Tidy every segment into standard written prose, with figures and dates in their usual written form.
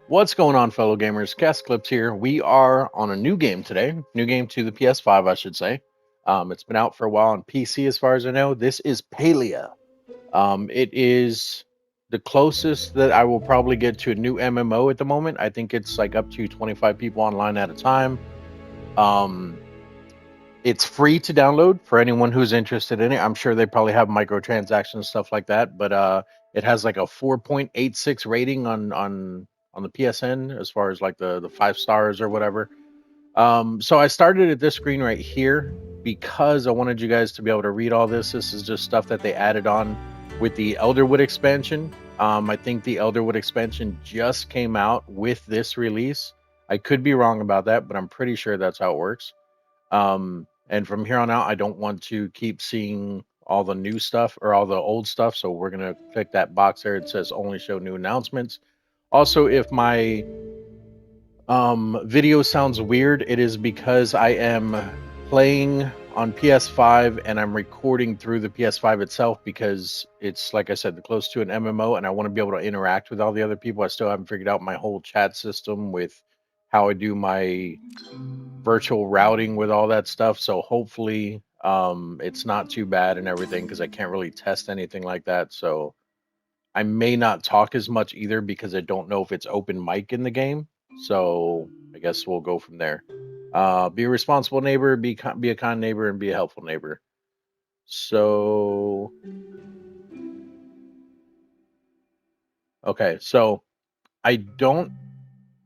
What's going on, fellow gamers? ChaosEclipse here. We are on a new game today. New game to the PS5, I should say. It's been out for a while on PC, as far as I know. This is Palia. It is the closest that I will probably get to a new MMO at the moment. I think it's like up to 25 people online at a time. Um, it's free to download for anyone who's interested in it. I'm sure they probably have microtransactions and stuff like that, but it has like a 4.86 rating on the PSN as far as like the 5 stars or whatever. So I started at this screen right here because I wanted you guys to be able to read all this. This is just stuff that they added on with the Elderwood expansion. I think the Elderwood expansion just came out with this release. I could be wrong about that, but I'm pretty sure that's how it works. And from here on out, I don't want to keep seeing all the new stuff or all the old stuff. So we're going to click that box there. It says only show new announcements. Also, if my video sounds weird, it is because I am playing on PS5 and I'm recording through the PS5 itself because it's, like I said, close to an MMO and I want to be able to interact with all the other people. I still haven't figured out my whole chat system with how I do my virtual routing with all that stuff. So hopefully it's not too bad and everything because I can't really test anything like that. So I may not talk as much either because I don't know if it's open mic in the game. So I guess we'll go from there. Be a responsible neighbor, be a kind neighbor, and be a helpful neighbor. So okay, so I don't.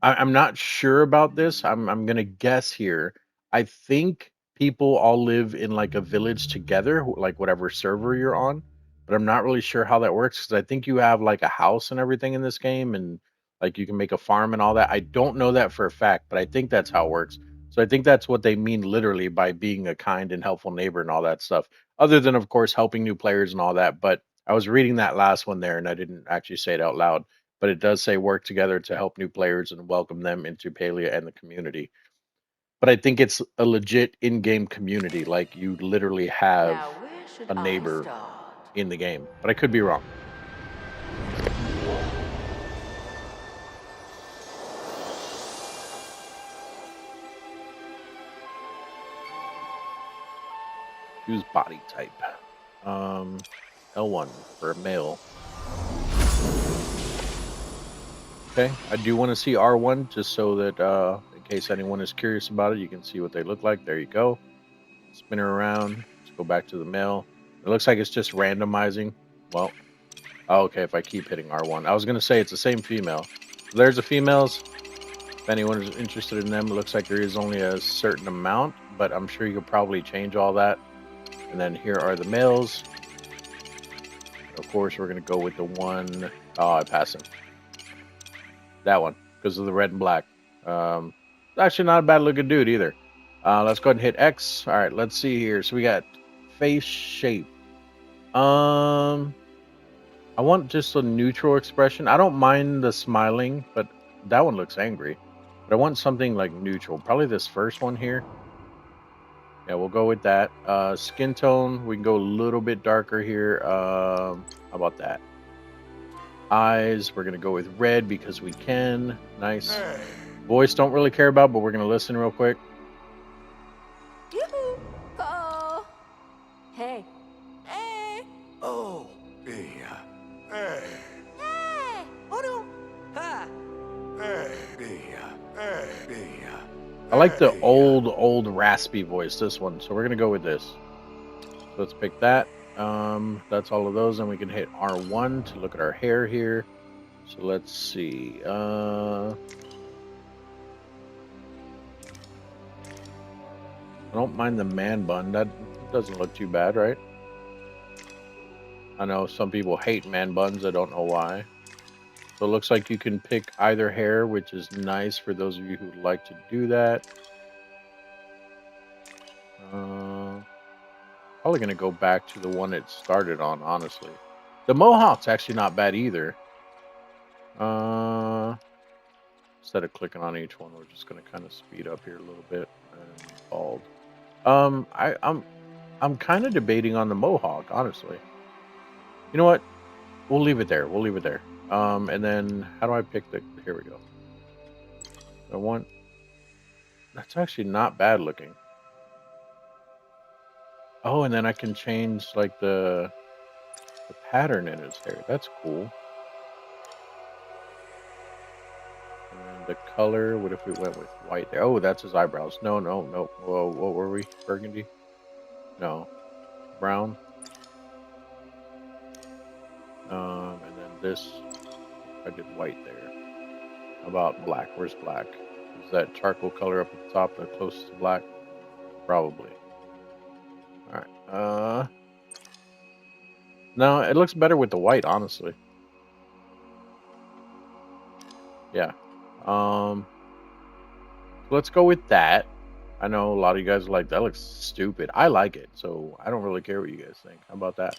I'm not sure about this. I'm gonna guess here. I think people all live in like a village together, like whatever server you're on. But I'm not really sure how that works because I think you have like a house and everything in this game, and like you can make a farm and all that. I don't know that for a fact, but I think that's how it works. So I think that's what they mean literally by being a kind and helpful neighbor and all that stuff. Other than, of course, helping new players and all that. But I was reading that last one there, and I didn't actually say it out loud, but it does say work together to help new players and welcome them into Palia and the community. But I think it's a legit in-game community, like you literally have Now, where should a I neighbor start? in the game. But I could be wrong. Use body type. Um, L1 for a male. Okay, I do want to see R1 just so that in case anyone is curious about it, you can see what they look like. There you go. Spin her around. Let's go back to the male. It looks like it's just randomizing. Well, oh, okay, if I keep hitting R1. I was going to say it's the same female. So there's the females. If anyone is interested in them, it looks like there is only a certain amount, but I'm sure you could probably change all that. And then here are the males. Of course, we're going to go with the one. Oh, I passed him. That one, because of the red and black. Actually not a bad looking dude either. Let's go ahead and hit X. All right, let's see here. So we got face shape. I want just a neutral expression. I don't mind the smiling, but that one looks angry. But I want something like neutral. Probably this first one here. Yeah, we'll go with that. Skin tone, we can go a little bit darker here. How about that? Eyes, we're gonna go with red because we can. Nice. Voice, don't really care about, but we're gonna listen real quick. Yoo-hoo! Oh! Hey! Hey! Oh, yeah. Hey, Hey! Oh no! Ha! yeah. I like the old raspy voice, this one. So we're gonna go with this. So let's pick that. That's all of those, and we can hit R1 to look at our hair here. So let's see. I don't mind the man bun. That doesn't look too bad, right? I know some people hate man buns. I don't know why. So it looks like you can pick either hair, which is nice for those of you who would like to do that. Probably going to go back to the one it started on, honestly. The mohawk's actually not bad either. Instead of clicking on each one, we're just going to kind of speed up here a little bit and bald. I'm kind of debating on the mohawk, honestly. You know what? We'll leave it there. And then how do I pick the? Here we go. I want. That's actually not bad looking. Oh, and then I can change like the pattern in his hair. That's cool. And then the color. What if we went with white there? Oh, that's his eyebrows. No, no, no. Whoa, what were we? Burgundy? No, brown. And then this. I did white there. How about black? Where's black? Is that charcoal color up at the top the closest to black? Probably. All right. No, it looks better with the white, honestly. Yeah. Let's go with that. I know a lot of you guys are like, that looks stupid. I like it, so I don't really care what you guys think. How about that?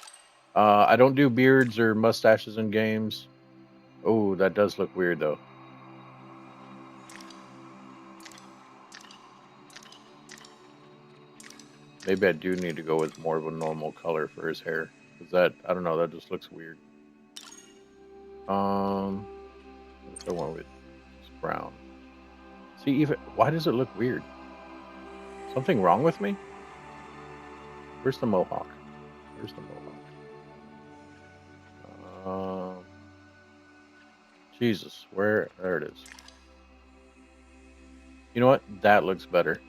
I don't do beards or mustaches in games. Oh, that does look weird though. Maybe I do need to go with more of a normal color for his hair. Cause that, I don't know, that just looks weird. What if I went with just brown? See, even, why does it look weird? Something wrong with me? Where's the mohawk? Where's the mohawk? Jesus, where? There it is. You know what? That looks better.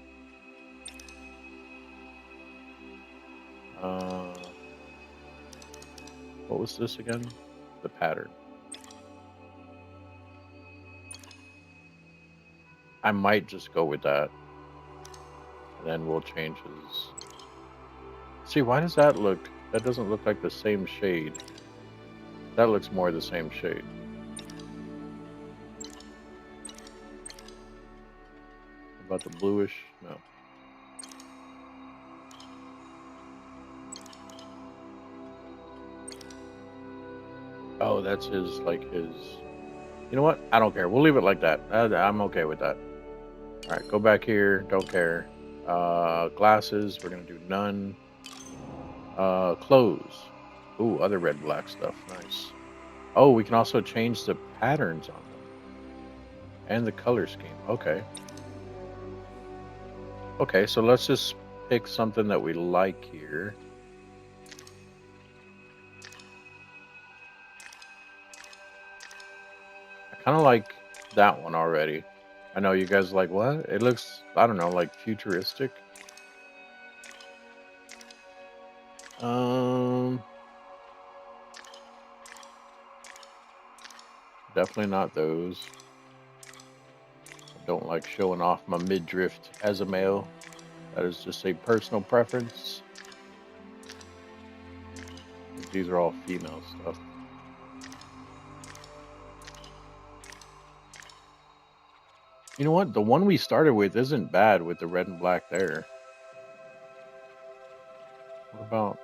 What was this again? The pattern. I might just go with that. And then we'll change his... See, why does that look... That doesn't look like the same shade. That looks more the same shade. About the bluish? No. Oh, that's his, like his... You know what? I don't care. We'll leave it like that. I'm okay with that. Alright, go back here. Don't care. Glasses, we're gonna do none. Clothes. Ooh, other red black stuff. Nice. Oh, we can also change the patterns on them. And the color scheme. Okay. Okay, so let's just pick something that we like here. I kind of like that one already. I know you guys are like, what? It looks, I don't know, like futuristic. Definitely not those. I don't like showing off my midriff as a male. That is just a personal preference. These are all female stuff. You know what? The one we started with isn't bad with the red and black there. What about...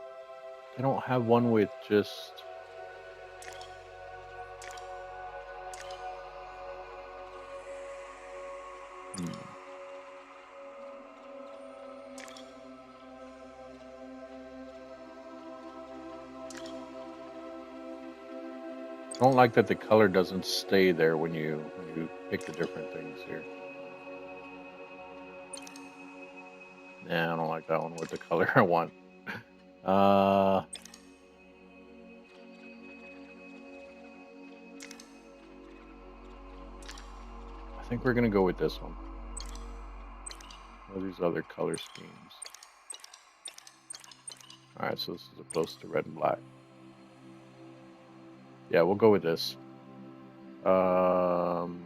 I don't have one with just... I don't like that the color doesn't stay there when you pick the different things here. Nah, I don't like that one with the color I want. I think we're gonna go with this one. What are these other color schemes? Alright, so this is close to red and black. Yeah, we'll go with this. R1.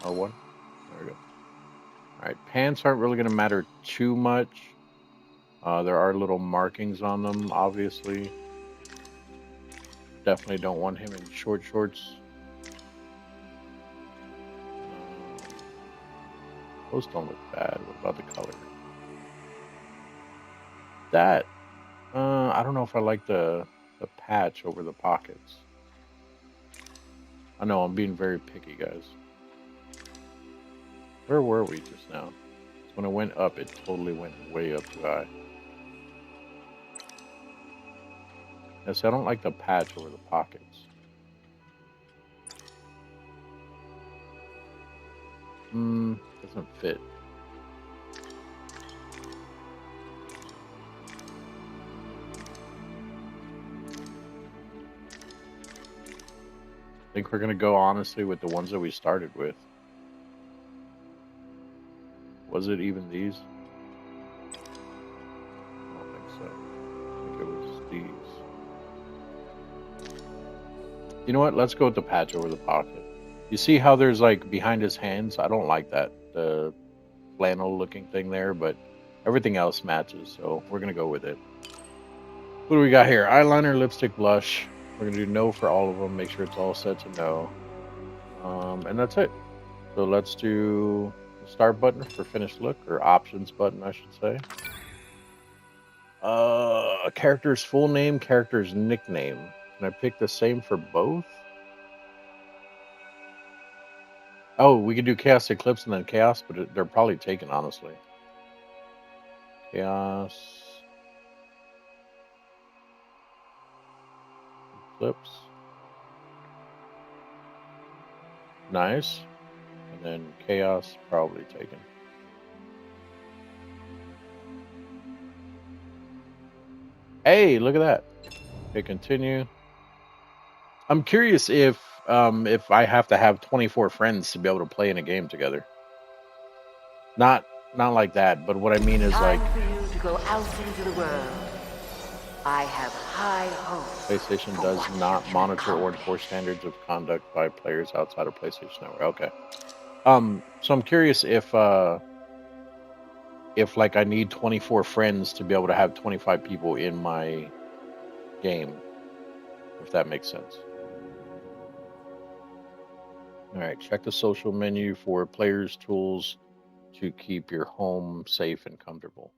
There we go. Alright, pants aren't really gonna matter too much. There are little markings on them, obviously. Definitely don't want him in short shorts. Those don't look bad. What about the color? That, I don't know if I like the patch over the pockets. I know I'm being very picky, guys. Where were we just now? So when it went up, it totally went way up too high. Yes, I don't like the patch over the pockets. Doesn't fit. I think we're gonna go honestly with the ones that we started with. Was it even these? I don't think so. I think it was these. You know what? Let's go with the patch over the pocket. You see how there's like behind his hands? I don't like that. The flannel looking thing there, but everything else matches, so we're gonna go with it. What do we got here? Eyeliner, lipstick, blush. We're gonna do no for all of them. Make sure it's all set to no. And that's it. So let's do the start button for finished look, or options button, I should say. Character's full name, character's nickname. Can I pick the same for both? Oh, we could do Chaos Eclipse and then Chaos, but they're probably taken, honestly. Chaos Eclipse. Nice. And then Chaos, probably taken. Hey, look at that. Okay, continue. I'm curious if I have to have 24 friends to be able to play in a game together. Not like that, but what I mean is like Time for you to go out into the world. I have high hopes. PlayStation for does what not you can monitor or accomplish. enforce standards of conduct by players outside of PlayStation Network. Okay. So I'm curious if like I need 24 friends to be able to have 25 people in my game, if that makes sense. All right, check the social menu for players' tools to keep your home safe and comfortable.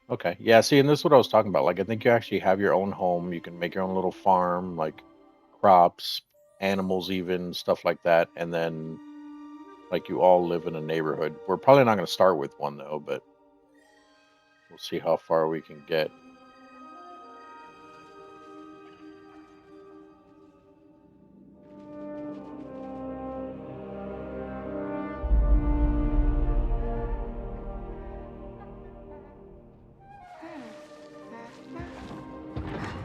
Okay, yeah, see, and this is what I was talking about. Like, I think you actually have your own home. You can make your own little farm, like crops, animals, even stuff like that. And then, like, you all live in a neighborhood. We're probably not going to start with one, though, but we'll see how far we can get.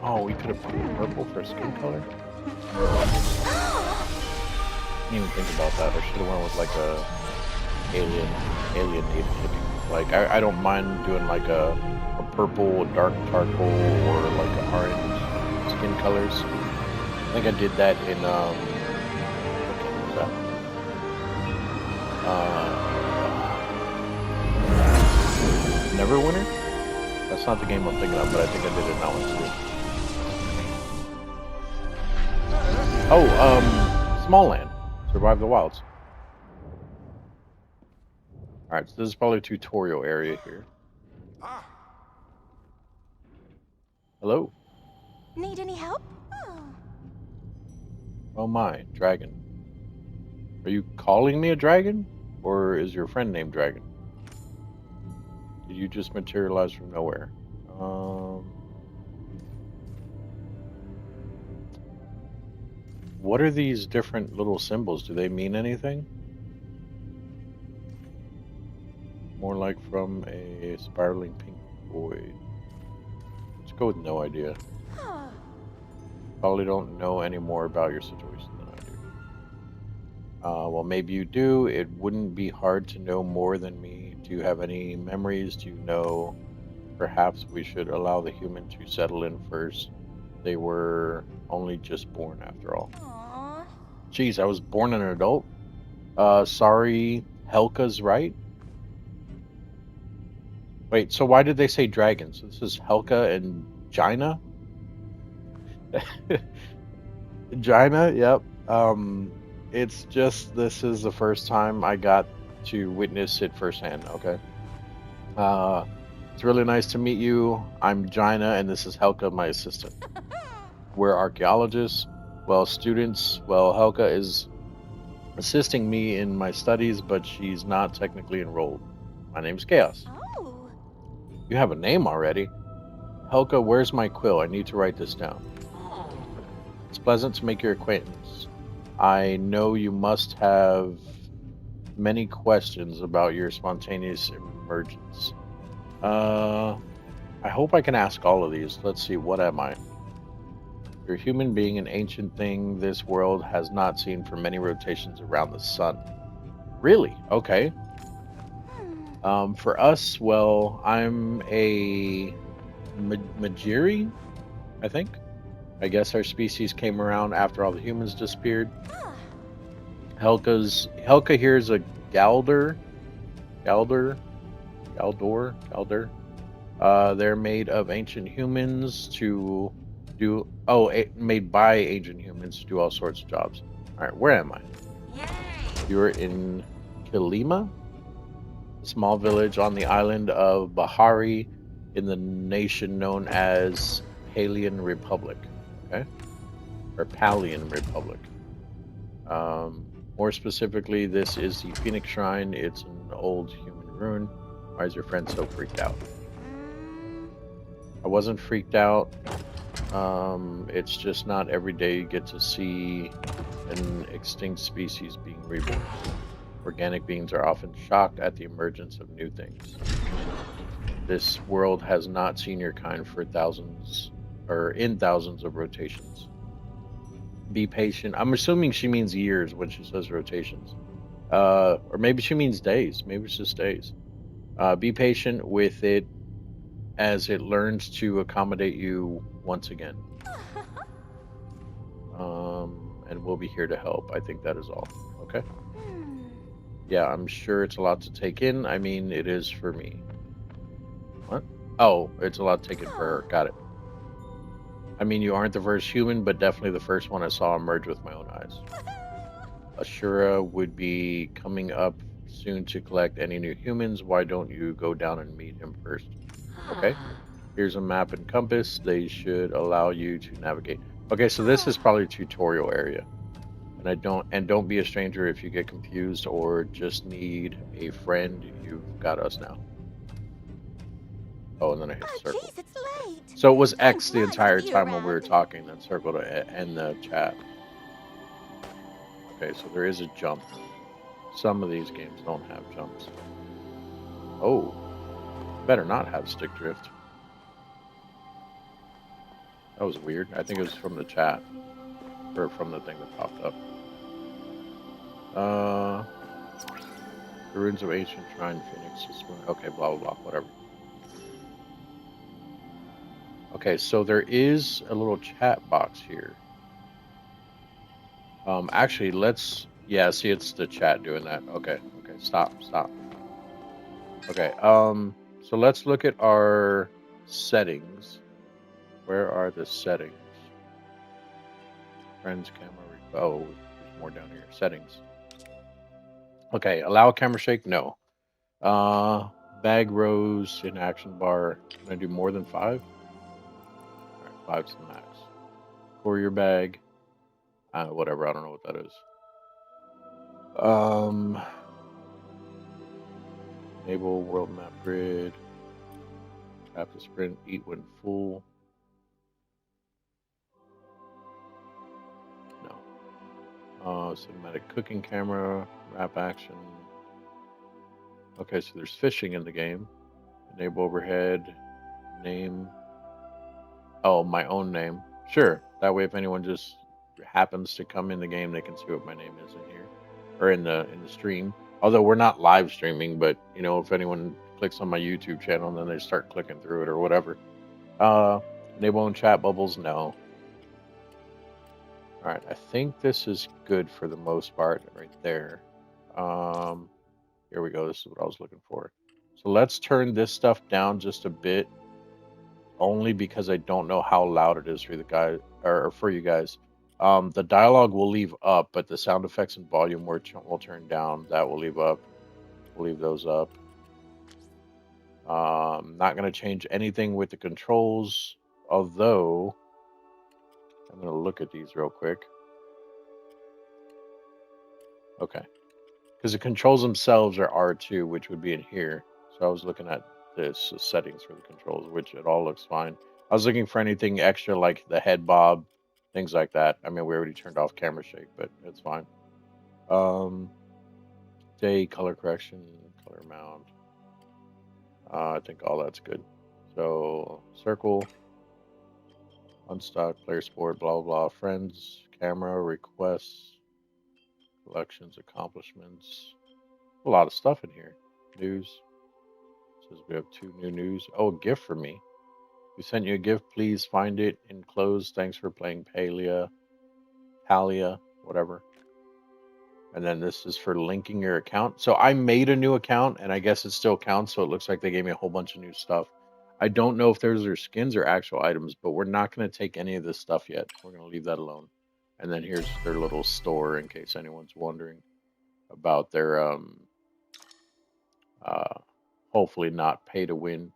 Oh, we could have put purple for skin color. Didn't even think about that. I should have went with like a alienated looking. Like I don't mind doing like a purple, a dark charcoal, or like an orange skin colors. I think I did that in what game was that? Neverwinter? That's not the game I'm thinking of, but I think I did it in that one too. Oh, Small Land. Survive the Wilds. Alright, so this is probably a tutorial area here. Hello? Need any help? Oh my, dragon. Are you calling me a dragon? Or is your friend named Dragon? Did you just materialize from nowhere? What are these different little symbols? Do they mean anything? More like from a spiraling pink void. Let's go with no idea. Probably don't know any more about your situation than I do. Well, maybe you do. It wouldn't be hard to know more than me. Do you have any memories? Do you know perhaps we should allow the human to settle in first? They were only just born after all. Aww. Geez, I was born an adult? Sorry, Helka's right? Wait, so why did they say dragons? This is Helka and Jaina? Jaina, yep. It's just, this is the first time I got to witness it firsthand, okay? It's really nice to meet you. I'm Jaina, and this is Helka, my assistant. We're archaeologists. Well, students, well, Helka is assisting me in my studies, but she's not technically enrolled. My name's Chaos. Oh. You have a name already. Helka, where's my quill? I need to write this down. It's pleasant to make your acquaintance. I know you must have many questions about your spontaneous emergence. I hope I can ask all of these. Let's see, what am I? You're a human being, an ancient thing this world has not seen for many rotations around the sun. Really? Okay. For us, well, I'm a Majiri, I think. I guess our species came around after all the humans disappeared. Helka here is a Galder, Galder, Galder. They're made of ancient humans to do. Oh, made by ancient humans to do all sorts of jobs. All right, where am I? You're in Kilima, a small village on the island of Bahari, in the nation known as Palian Republic. Okay, or Palian Republic. More specifically, this is the Phoenix Shrine. It's an old human ruin. Why is your friend so freaked out? I wasn't freaked out. It's just not every day you get to see an extinct species being reborn. Organic beings are often shocked at the emergence of new things. This world has not seen your kind for thousands, or in thousands of rotations. Be patient. I'm assuming she means years when she says rotations. Or maybe she means days. Maybe it's just days. Be patient with it as it learns to accommodate you once again. And we'll be here to help. I think that is all. Okay. Yeah, I'm sure it's a lot to take in. I mean, it is for me. What? Oh, it's a lot to take in for her. Got it. I mean, you aren't the first human, but definitely the first one I saw emerge with my own eyes. Ashura would be coming up soon to collect any new humans. Why don't you go down and meet him first? Okay. Here's a map and compass. They should allow you to navigate. Okay, so this is probably a tutorial area. And don't be a stranger if you get confused or just need a friend. You've got us now. Oh, and then I hit circle. Jeez, it's late. So it was X the Nice entire to be time when we were around. talking, then circle to end the chat. Okay, so there is a jump. Some of these games don't have jumps. Oh, better not have stick drift. That was weird. I think it was from the chat. Or from the thing that popped up. The ruins of ancient shrine Phoenix. Okay, blah, blah, blah, whatever. Okay, so there is a little chat box here. Actually, yeah, see, it's the chat doing that. Okay, stop. Okay, so let's look at our settings. Where are the settings? Friends, camera, oh, there's more down here. Settings. Okay, allow camera shake? No. Bag rows in action bar. Can I do more than 5? Alright, 5's the max. Courier bag. Whatever, I don't know what that is. Enable world map grid. Tap to sprint, eat when full. No. Cinematic cooking camera, wrap action. Okay, so there's fishing in the game. Enable overhead. Name. Oh, my own name. Sure. That way, if anyone just happens to come in the game, they can see what my name is in here or in the stream. Although we're not live streaming, but you know, if anyone clicks on my YouTube channel, then they start clicking through it or whatever. Enable on chat bubbles. No. All right. I think this is good for the most part right there. Here we go. This is what I was looking for. So let's turn this stuff down just a bit. Only because I don't know how loud it is for the guy or for you guys. The dialogue will leave up, but the sound effects and volume will turn down. That will leave up. We'll leave those up. Not going to change anything with the controls, although I'm going to look at these real quick. Okay, because the controls themselves are R2, which would be in here. So I was looking at this the settings for the controls, which it all looks fine. I was looking for anything extra like the head bob, things like that. I mean, we already turned off camera shake, but it's fine. Day, color correction, color amount. I think all that's good. So circle, unstock, player sport, blah blah, friends, camera, requests, collections, accomplishments. A lot of stuff in here. News. Says we have 2 new news. Oh, a gift for me. We sent you a gift. Please find it enclosed. Thanks for playing Palia, whatever. And then this is for linking your account. So I made a new account, and I guess it still counts. So it looks like they gave me a whole bunch of new stuff. I don't know if those are skins or actual items, but we're not going to take any of this stuff yet. We're going to leave that alone. And then here's their little store in case anyone's wondering about their uh, hopefully not pay to win.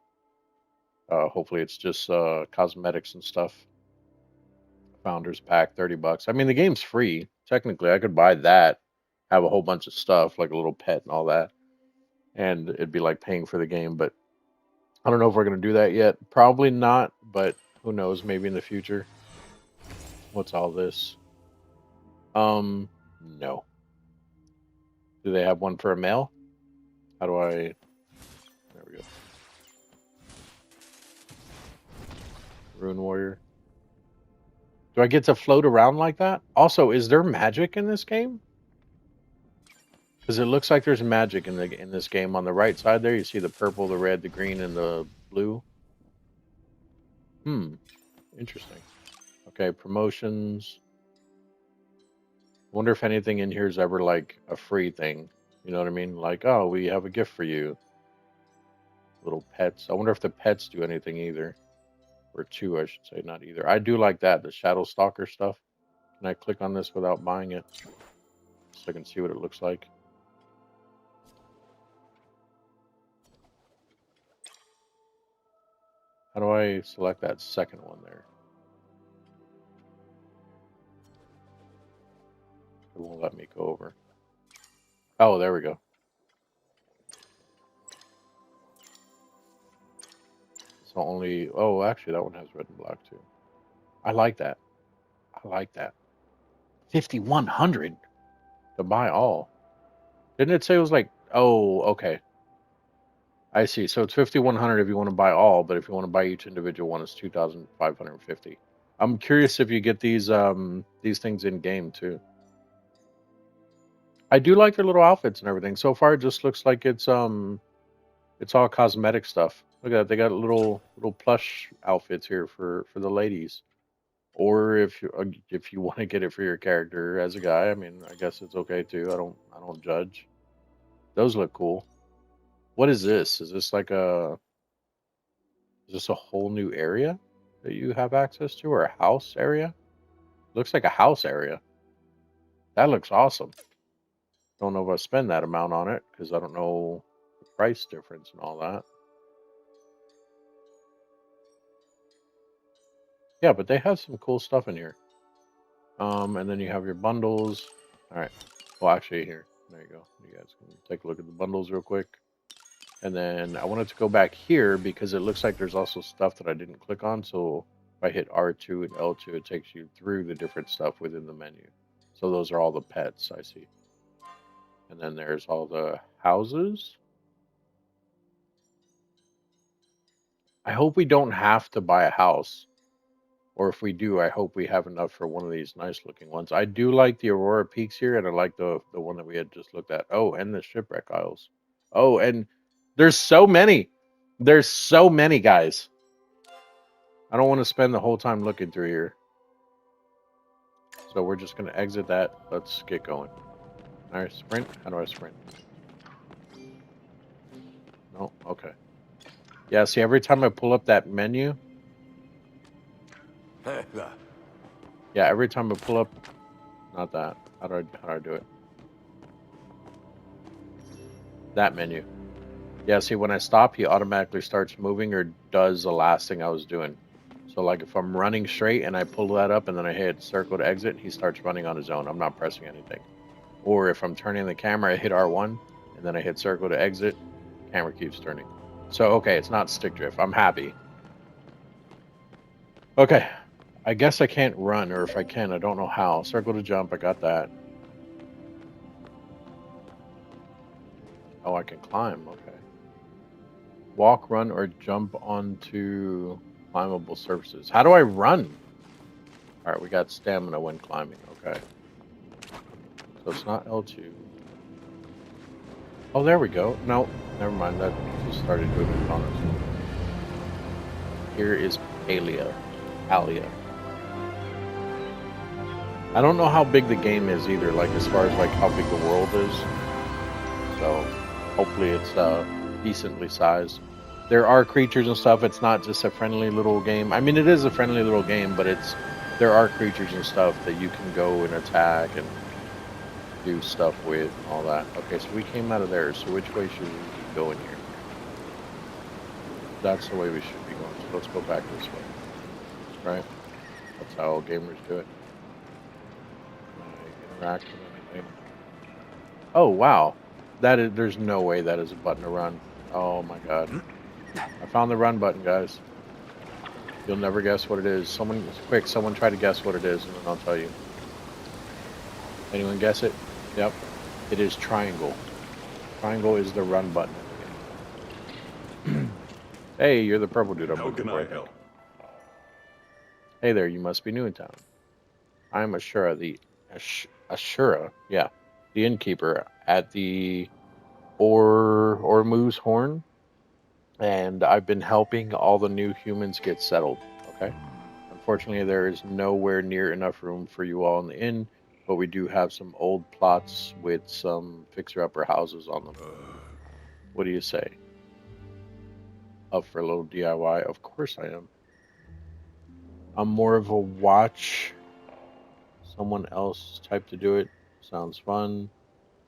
Hopefully it's just cosmetics and stuff. Founders pack, $30. I mean, the game's free. Technically, I could buy that, have a whole bunch of stuff like a little pet and all that, and it'd be like paying for the game. But I don't know if we're gonna do that yet. Probably not, but who knows? Maybe in the future. What's all this? No. Do they have one for a male? How do I? There we go. Rune Warrior. Do I get to float around like that? Also, is there magic in this game? Because it looks like there's magic in this game. On the right side there, you see the purple, the red, the green, and the blue. Interesting. Okay, promotions. Wonder if anything in here is ever like a free thing. You know what I mean? Like, oh, we have a gift for you. Little pets. I wonder if the pets do anything either. Or 2, I should say, not either. I do like that, the Shadow Stalker stuff. Can I click on this without buying it? So I can see what it looks like. How do I select that second one there? It won't let me go over. Oh, there we go. So only, oh, actually, that one has red and black too. I like that. I like that. 5,100 to buy all. Didn't it say it was like, oh, okay. I see. So it's 5,100 if you want to buy all, but if you want to buy each individual one, it's 2,550. I'm curious if you get these things in game too. I do like their little outfits and everything. So far, it just looks like it's all cosmetic stuff. Look at that. They got little plush outfits here for the ladies. Or if you want to get it for your character as a guy, I mean, I guess it's okay too. I don't judge. Those look cool. What is this? Is this a whole new area that you have access to, or a house area? Looks like a house area. That looks awesome. Don't know if I spend that amount on it because I don't know the price difference and all that. Yeah, but they have some cool stuff in here. And then you have your bundles. All right. Well, actually, here. There you go. You guys can take a look at the bundles real quick. And then I wanted to go back here because it looks like there's also stuff that I didn't click on. So if I hit R2 and L2, it takes you through the different stuff within the menu. So those are all the pets I see. And then there's all the houses. I hope we don't have to buy a house. Or if we do, I hope we have enough for one of these nice looking ones. I do like the Aurora Peaks here, and I like the one that we had just looked at. Oh, and the Shipwreck Isles. Oh, and there's so many. There's so many, guys. I don't want to spend the whole time looking through here. So we're just going to exit that. Let's get going. All right, sprint. How do I sprint? No, okay. Yeah, see, every time I pull up that menu, yeah, every time I pull up, not that. How do I do it? That menu. Yeah, see, when I stop, he automatically starts moving or does the last thing I was doing. So, like, if I'm running straight and I pull that up and then I hit circle to exit, he starts running on his own. I'm not pressing anything. Or if I'm turning the camera, I hit R1 and then I hit circle to exit, camera keeps turning. So, okay, it's not stick drift. I'm happy. Okay, I guess I can't run, or if I can, I don't know how. Circle to jump, I got that. Oh, I can climb. Okay. Walk, run, or jump onto climbable surfaces. How do I run? All right, we got stamina when climbing. Okay. So it's not L2. Oh, there we go. No, never mind. That just started doing it on its own. Here is Palia. Palia. I don't know how big the game is either, like as far as like how big the world is. So hopefully it's decently sized. There are creatures and stuff. It's not just a friendly little game. I mean, it is a friendly little game, but there are creatures and stuff that you can go and attack and do stuff with and all that. Okay, so we came out of there. So which way should we be going here? That's the way we should be going. So let's go back this way. Right? That's how all gamers do it. Can I interact with anything? Oh wow. There's no way that is a button to run. Oh my god. I found the run button, guys. You'll never guess what it is. Someone try to guess what it is and then I'll tell you. Anyone guess it? Yep. It is triangle. Triangle is the run button in the game. Hey, you're the purple dude I'm How looking can for. I help? Hey there, you must be new in town. I'm Ashura, Ashura, yeah, the innkeeper at the Ormuz Horn, and I've been helping all the new humans get settled. Okay. Unfortunately, there is nowhere near enough room for you all in the inn, but we do have some old plots with some fixer-upper houses on them. What do you say? Up for a little DIY? Of course I am. I'm more of a watch someone else type to do it. Sounds fun.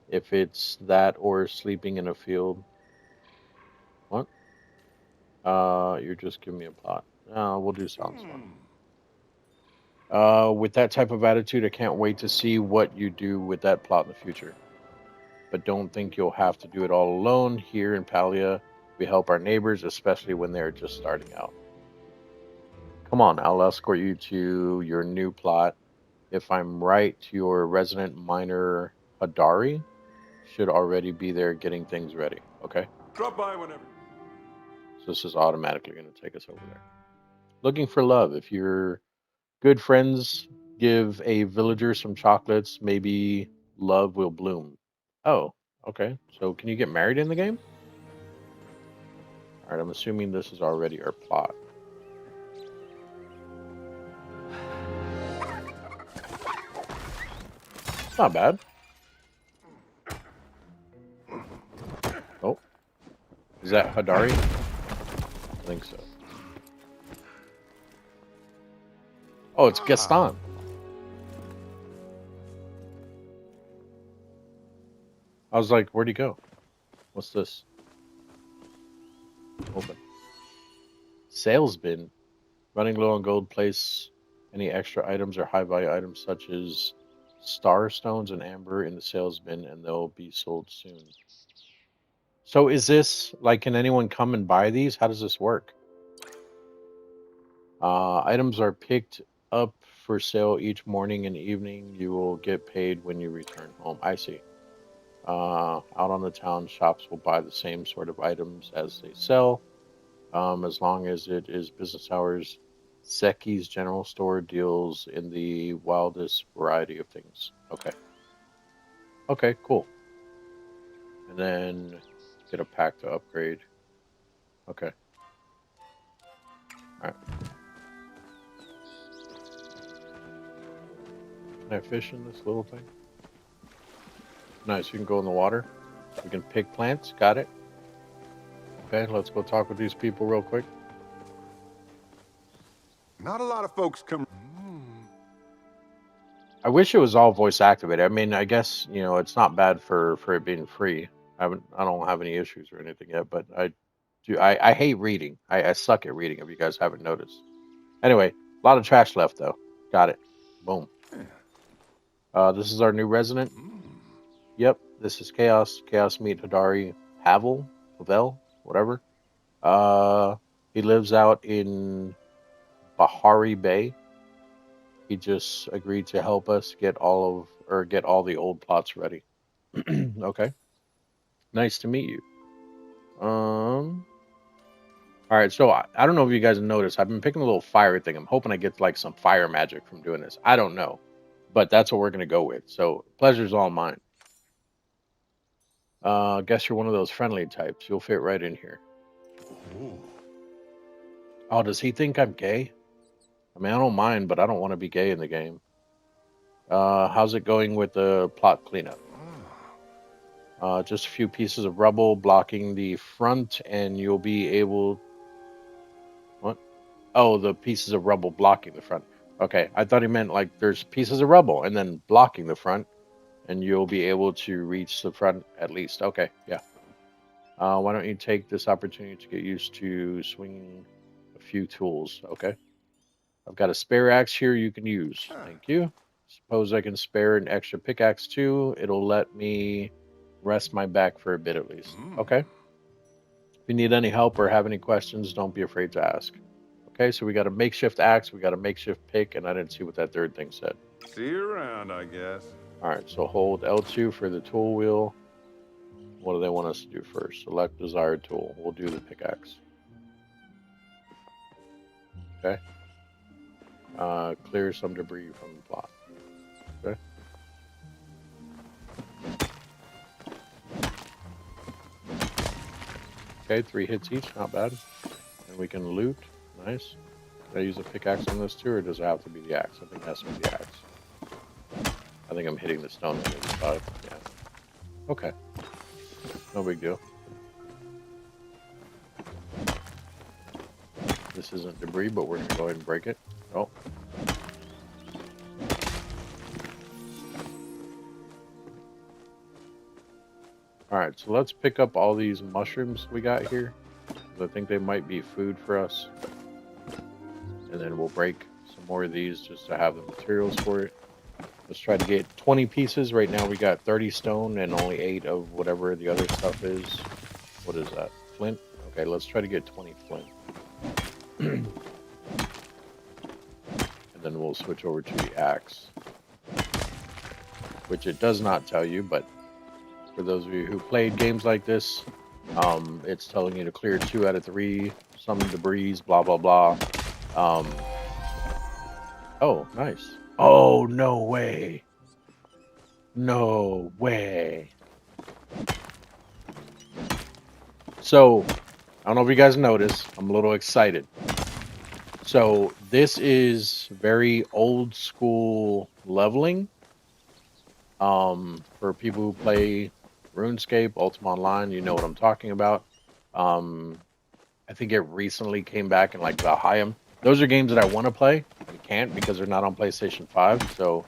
If it's that or sleeping in a field. What? You're just giving me a plot. We'll do sounds fun. With that type of attitude, I can't wait to see what you do with that plot in the future. But don't think you'll have to do it all alone. Here in Palia, we help our neighbors, especially when they're just starting out. Come on, I'll escort you to your new plot. If I'm right, your resident miner Hadari should already be there getting things ready. Okay? Drop by whenever. So this is automatically going to take us over there. Looking for love. If you're good friends, give a villager some chocolates. Maybe love will bloom. Oh, okay. So can you get married in the game? All right, I'm assuming this is already our plot. It's not bad. Oh, is that Hadari? I think so. Oh, it's Gaston. I was like, where'd he go? What's this? Open. Sales bin. Running low on gold, place any extra items or high value items such as star stones and amber in the sales bin and they'll be sold soon. So is this like, can anyone come and buy these? How does this work? Items are picked up for sale each morning and evening. You will get paid when you return home. I see. Out on the town, shops will buy the same sort of items as they sell. As long as it is business hours, Zeki's general store deals in the wildest variety of things. Okay. Okay, cool. And then get a pack to upgrade. Okay. All right. Can I fish in this little thing? Nice. You can go in the water. We can pick plants. Got it. Okay, let's go talk with these people real quick. Not a lot of folks come. I wish it was all voice activated. I mean, I guess it's not bad for it being free. I don't have any issues or anything yet, but I hate reading. I suck at reading. If you guys haven't noticed. Anyway, a lot of trash left though. Got it. Boom. This is our new resident. Yep, this is Chaos. Chaos meet Hadari Havel, whatever. He lives out in Bahari Bay. He just agreed to help us get all the old plots ready. Okay. Nice to meet you. All right, so I don't know if you guys noticed. I've been picking a little fire thing. I'm hoping I get like some fire magic from doing this. I don't know, but that's what we're gonna go with. So pleasure's all mine. Guess you're one of those friendly types. You'll fit right in here. Ooh. Oh, does he think I'm gay? I mean, I don't mind, but I don't want to be gay in the game. How's it going with the plot cleanup? Just a few pieces of rubble blocking the front, and you'll be able. What? Oh, the pieces of rubble blocking the front. Okay, I thought he meant like there's pieces of rubble and then blocking the front, and you'll be able to reach the front at least. Okay, yeah. Why don't you take this opportunity to get used to swinging a few tools? Okay. I've got a spare axe here you can use. Thank you. Suppose I can spare an extra pickaxe too. It'll let me rest my back for a bit at least. Okay. If you need any help or have any questions, don't be afraid to ask. Okay, so we got a makeshift axe, we got a makeshift pick, and I didn't see what that third thing said. See you around, I guess. All right, so hold L2 for the tool wheel. What do they want us to do first? Select desired tool. We'll do the pickaxe. Okay. Clear some debris from the plot. Okay. Okay, 3 hits each, not bad. And we can loot. Nice. Can I use a pickaxe on this too, or does it have to be the axe? I think it has to be the axe. I think I'm hitting the stone on the other side. Yeah. Okay. No big deal. This isn't debris, but we're gonna go ahead and break it. Oh. Alright, so let's pick up all these mushrooms we got here. I think they might be food for us. And then we'll break some more of these just to have the materials for it. Let's try to get 20 pieces. Right now we got 30 stone and only 8 of whatever the other stuff is. What is that? Flint? Okay, let's try to get 20 flint. And then we'll switch over to the axe. Which it does not tell you, but for those of you who played games like this, it's telling you to clear 2 out of 3, some debris, blah, blah, blah. Oh, nice. Oh, no way. No way. So, I don't know if you guys noticed, I'm a little excited. So, this is very old school leveling. For people who play RuneScape, Ultima Online, you know what I'm talking about. I think it recently came back in like the Hyam. Those are games that I want to play and can't because they're not on PlayStation 5. So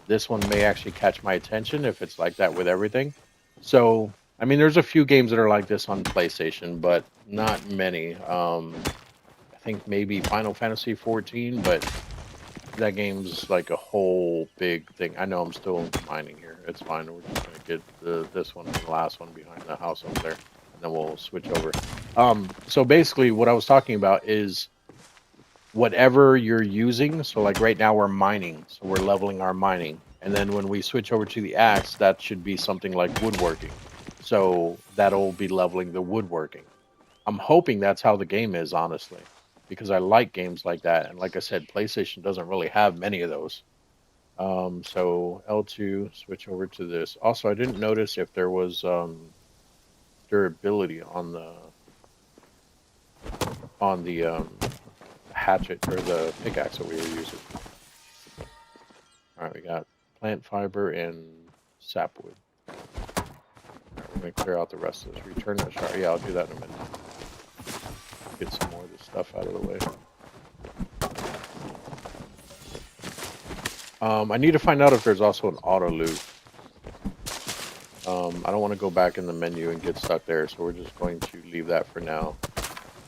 this one may actually catch my attention if it's like that with everything. So, I mean, there's a few games that are like this on PlayStation, but not many. I think maybe Final Fantasy 14, but that game's like a whole big thing. I know I'm still mining here. It's fine. We're just going to get this one and the last one behind the house over there. And then we'll switch over. So basically what I was talking about is whatever you're using. So like right now we're mining. So we're leveling our mining. And then when we switch over to the axe, that should be something like woodworking. So that'll be leveling the woodworking. I'm hoping that's how the game is, honestly, because I like games like that. And like I said, PlayStation doesn't really have many of those. So L2, switch over to this. Also, I didn't notice if there was durability on the hatchet or the pickaxe that we were using. All right, we got plant fiber and sapwood. All right, we're gonna clear out the rest of this. Return that shard. Yeah, I'll do that in a minute. Get some more of this stuff out of the way. I need to find out if there's also an auto loot. I don't want to go back in the menu and get stuck there, so we're just going to leave that for now.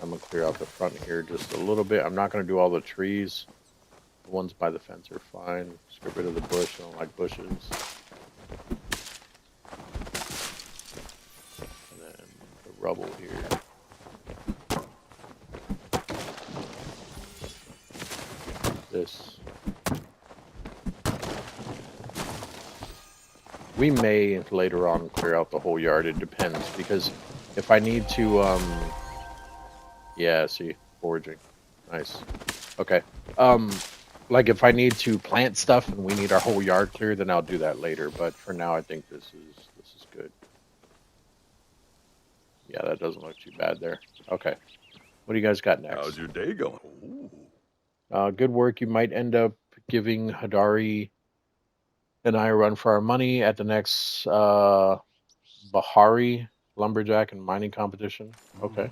I'm going to clear out the front here just a little bit. I'm not going to do all the trees. The ones by the fence are fine. Just get rid of the bush. I don't like bushes. And then the rubble here. This. We may later on clear out the whole yard. It depends, because if I need to, yeah, see, foraging, nice. Okay, like if I need to plant stuff and we need our whole yard clear, then I'll do that later. But for now, I think this is good. Yeah, that doesn't look too bad there. Okay, what do you guys got next? How's your day going? Ooh. Good work. You might end up giving Hadari and I a run for our money at the next Bahari lumberjack and mining competition. Okay.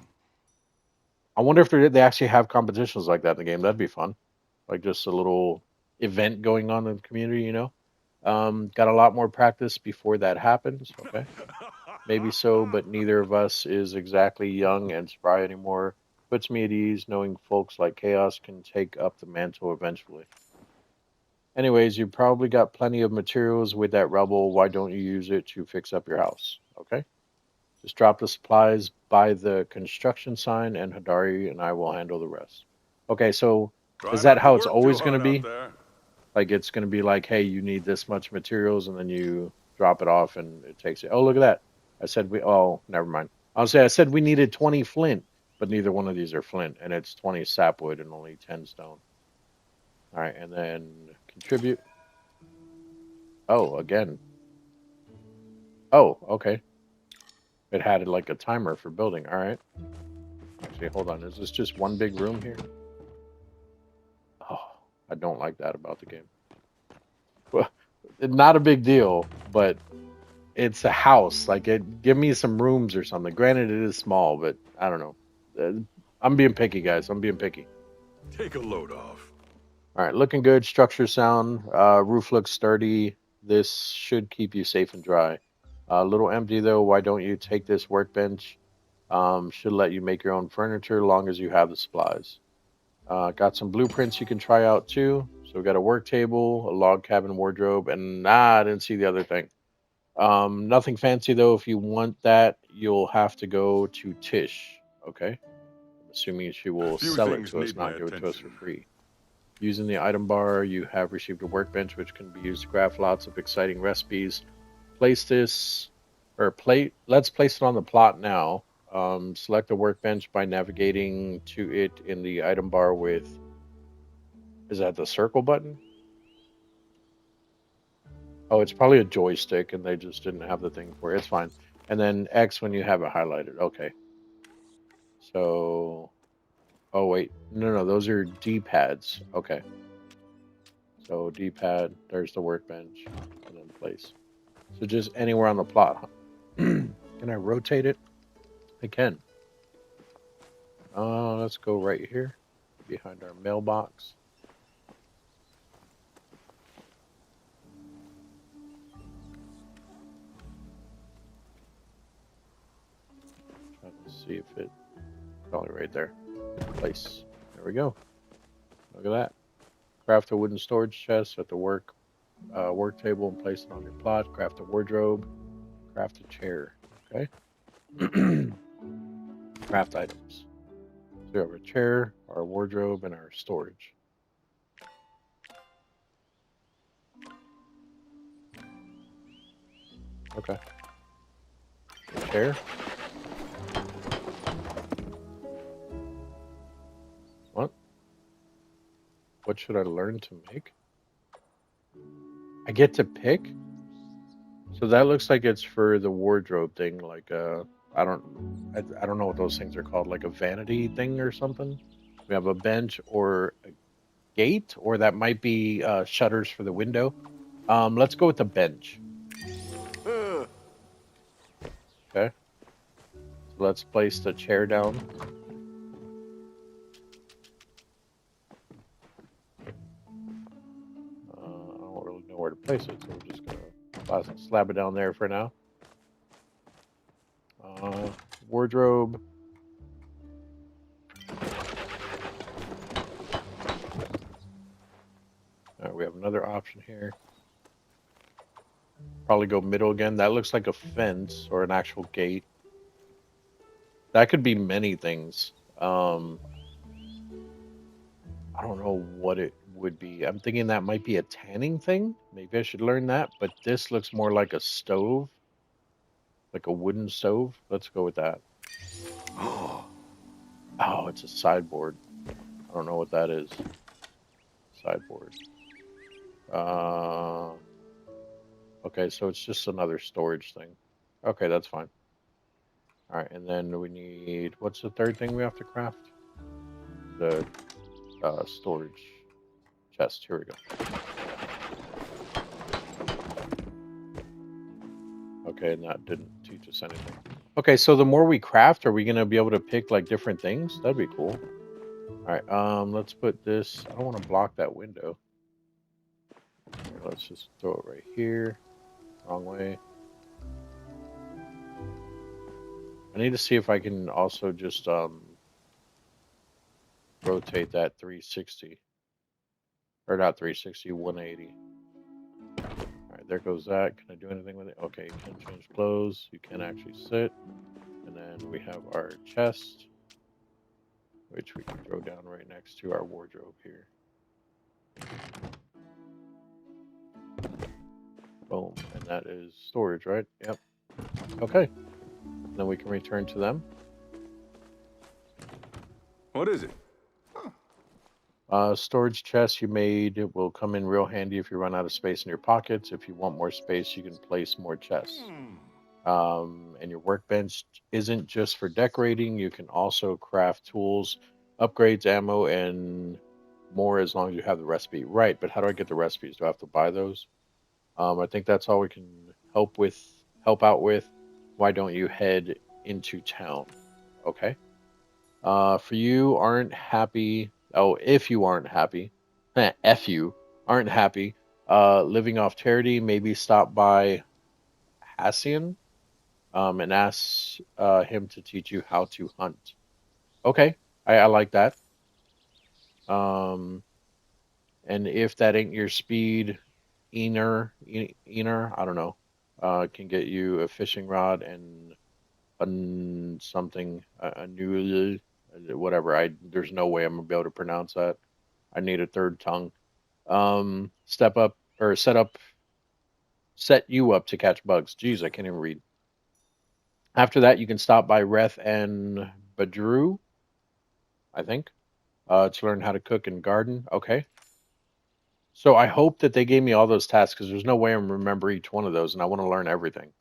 I wonder if they actually have competitions like that in the game. That'd be fun. Like just a little event going on in the community, you know? Got a lot more practice before that happens. Okay. Maybe so, but neither of us is exactly young and spry anymore. Puts me at ease knowing folks like Chaos can take up the mantle eventually. Anyways, you probably got plenty of materials with that rubble. Why don't you use it to fix up your house? Okay. Just drop the supplies by the construction sign, and Hadari and I will handle the rest. Okay, so Try is that not to how it's work too always going to hard out be? there. Like it's going to be like, hey, you need this much materials, and then you drop it off, and it takes it. Oh, look at that! I said we. Oh, never mind. I'll say I said we needed 20 flint, but neither one of these are flint, and it's 20 sapwood and only 10 stone. All right, and then contribute. Oh, again. Oh, okay. It had like a timer for building. All right. Actually, hold on. Is this just one big room here? Oh, I don't like that about the game. Well, not a big deal, but it's a house. Like, give me some rooms or something. Granted, it is small, but I don't know. I'm being picky, guys. I'm being picky. Take a load off. All right, looking good. Structure sound. Roof looks sturdy. This should keep you safe and dry. A little empty though. Why don't you take this workbench? Should let you make your own furniture, long as you have the supplies. Got some blueprints you can try out too. So we got a work table, a log cabin wardrobe, and I didn't see the other thing. Nothing fancy though. If you want that, you'll have to go to Tish. Okay. I'm assuming she will Few sell it things to us, need my not give it to us for attention. free. Using the item bar, you have received a workbench which can be used to craft lots of exciting recipes. Place this, or plate. Let's place it on the plot now. Select the workbench by navigating to it in the item bar with. Is that the circle button? Oh, it's probably a joystick, and they just didn't have the thing for it. It's fine. And then X when you have it highlighted. Okay. So, oh wait, no, those are D pads. Okay. So D pad. There's the workbench, and then place. So just anywhere on the plot. Can I rotate it? I can. Let's go right here, behind our mailbox. Trying to see if it. Probably right there. Place. There we go. Look at that. Craft a wooden storage chest at the work table and place it on your plot. Craft a wardrobe. Craft a chair. Okay. Craft items. So we have our chair, our wardrobe, and our storage. Okay. The chair. What? What should I learn to make? I get to pick? So that looks like it's for the wardrobe thing, like I don't know what those things are called, like a vanity thing or something. We have a bench or a gate, or that might be shutters for the window. Let's go with the bench. Okay. So let's place the chair down. I don't really know where to place it, so we're just gonna slab it down there for now. Wardrobe. All right, we have another option here. Probably go middle again. That looks like a fence or an actual gate. That could be many things. I don't know would be. I'm thinking that might be a tanning thing. Maybe I should learn that. But this looks more like a stove, like a wooden stove. Let's go with that. Oh, it's a sideboard. I don't know what that is. Sideboard. Uh, okay, so it's just another storage thing. Okay, that's fine. All right, and then we need, what's the third thing we have to craft? The storage chest. Here we go. Okay, and that didn't teach us anything. Okay, so the more we craft, are we gonna be able to pick like different things? That'd be cool. All right, let's put this. I don't want to block that window. Here, let's just throw it right here. Wrong way. I need to see if I can also just rotate that 360. Or not 360, 180. Alright, there goes that. Can I do anything with it? Okay, you can change clothes. You can actually sit. And then we have our chest, which we can throw down right next to our wardrobe here. Boom. And that is storage, right? Yep. Okay. Then we can return to them. What is it? Storage chest you made will come in real handy if you run out of space in your pockets. If you want more space, you can place more chests. And your workbench isn't just for decorating. You can also craft tools, upgrades, ammo, and more as long as you have the recipe. Right, but how do I get the recipes? Do I have to buy those? I think that's all we can help out with. Why don't you head into town? Okay. For you aren't happy. Oh, if you aren't happy, F you aren't happy. Living off charity, maybe stop by Hassian, and ask him to teach you how to hunt. Okay, I like that. Um, and if that ain't your speed, Ener, I don't know, can get you a fishing rod and something, a new, whatever. There's no way I'm gonna be able to pronounce that. I need a third tongue. Step up or set you up to catch bugs. Jeez, I can't even read. After that, you can stop by Reth and Badru, I think, to learn how to cook and garden. Okay. So I hope that they gave me all those tasks because there's no way I'm remember each one of those, and I want to learn everything.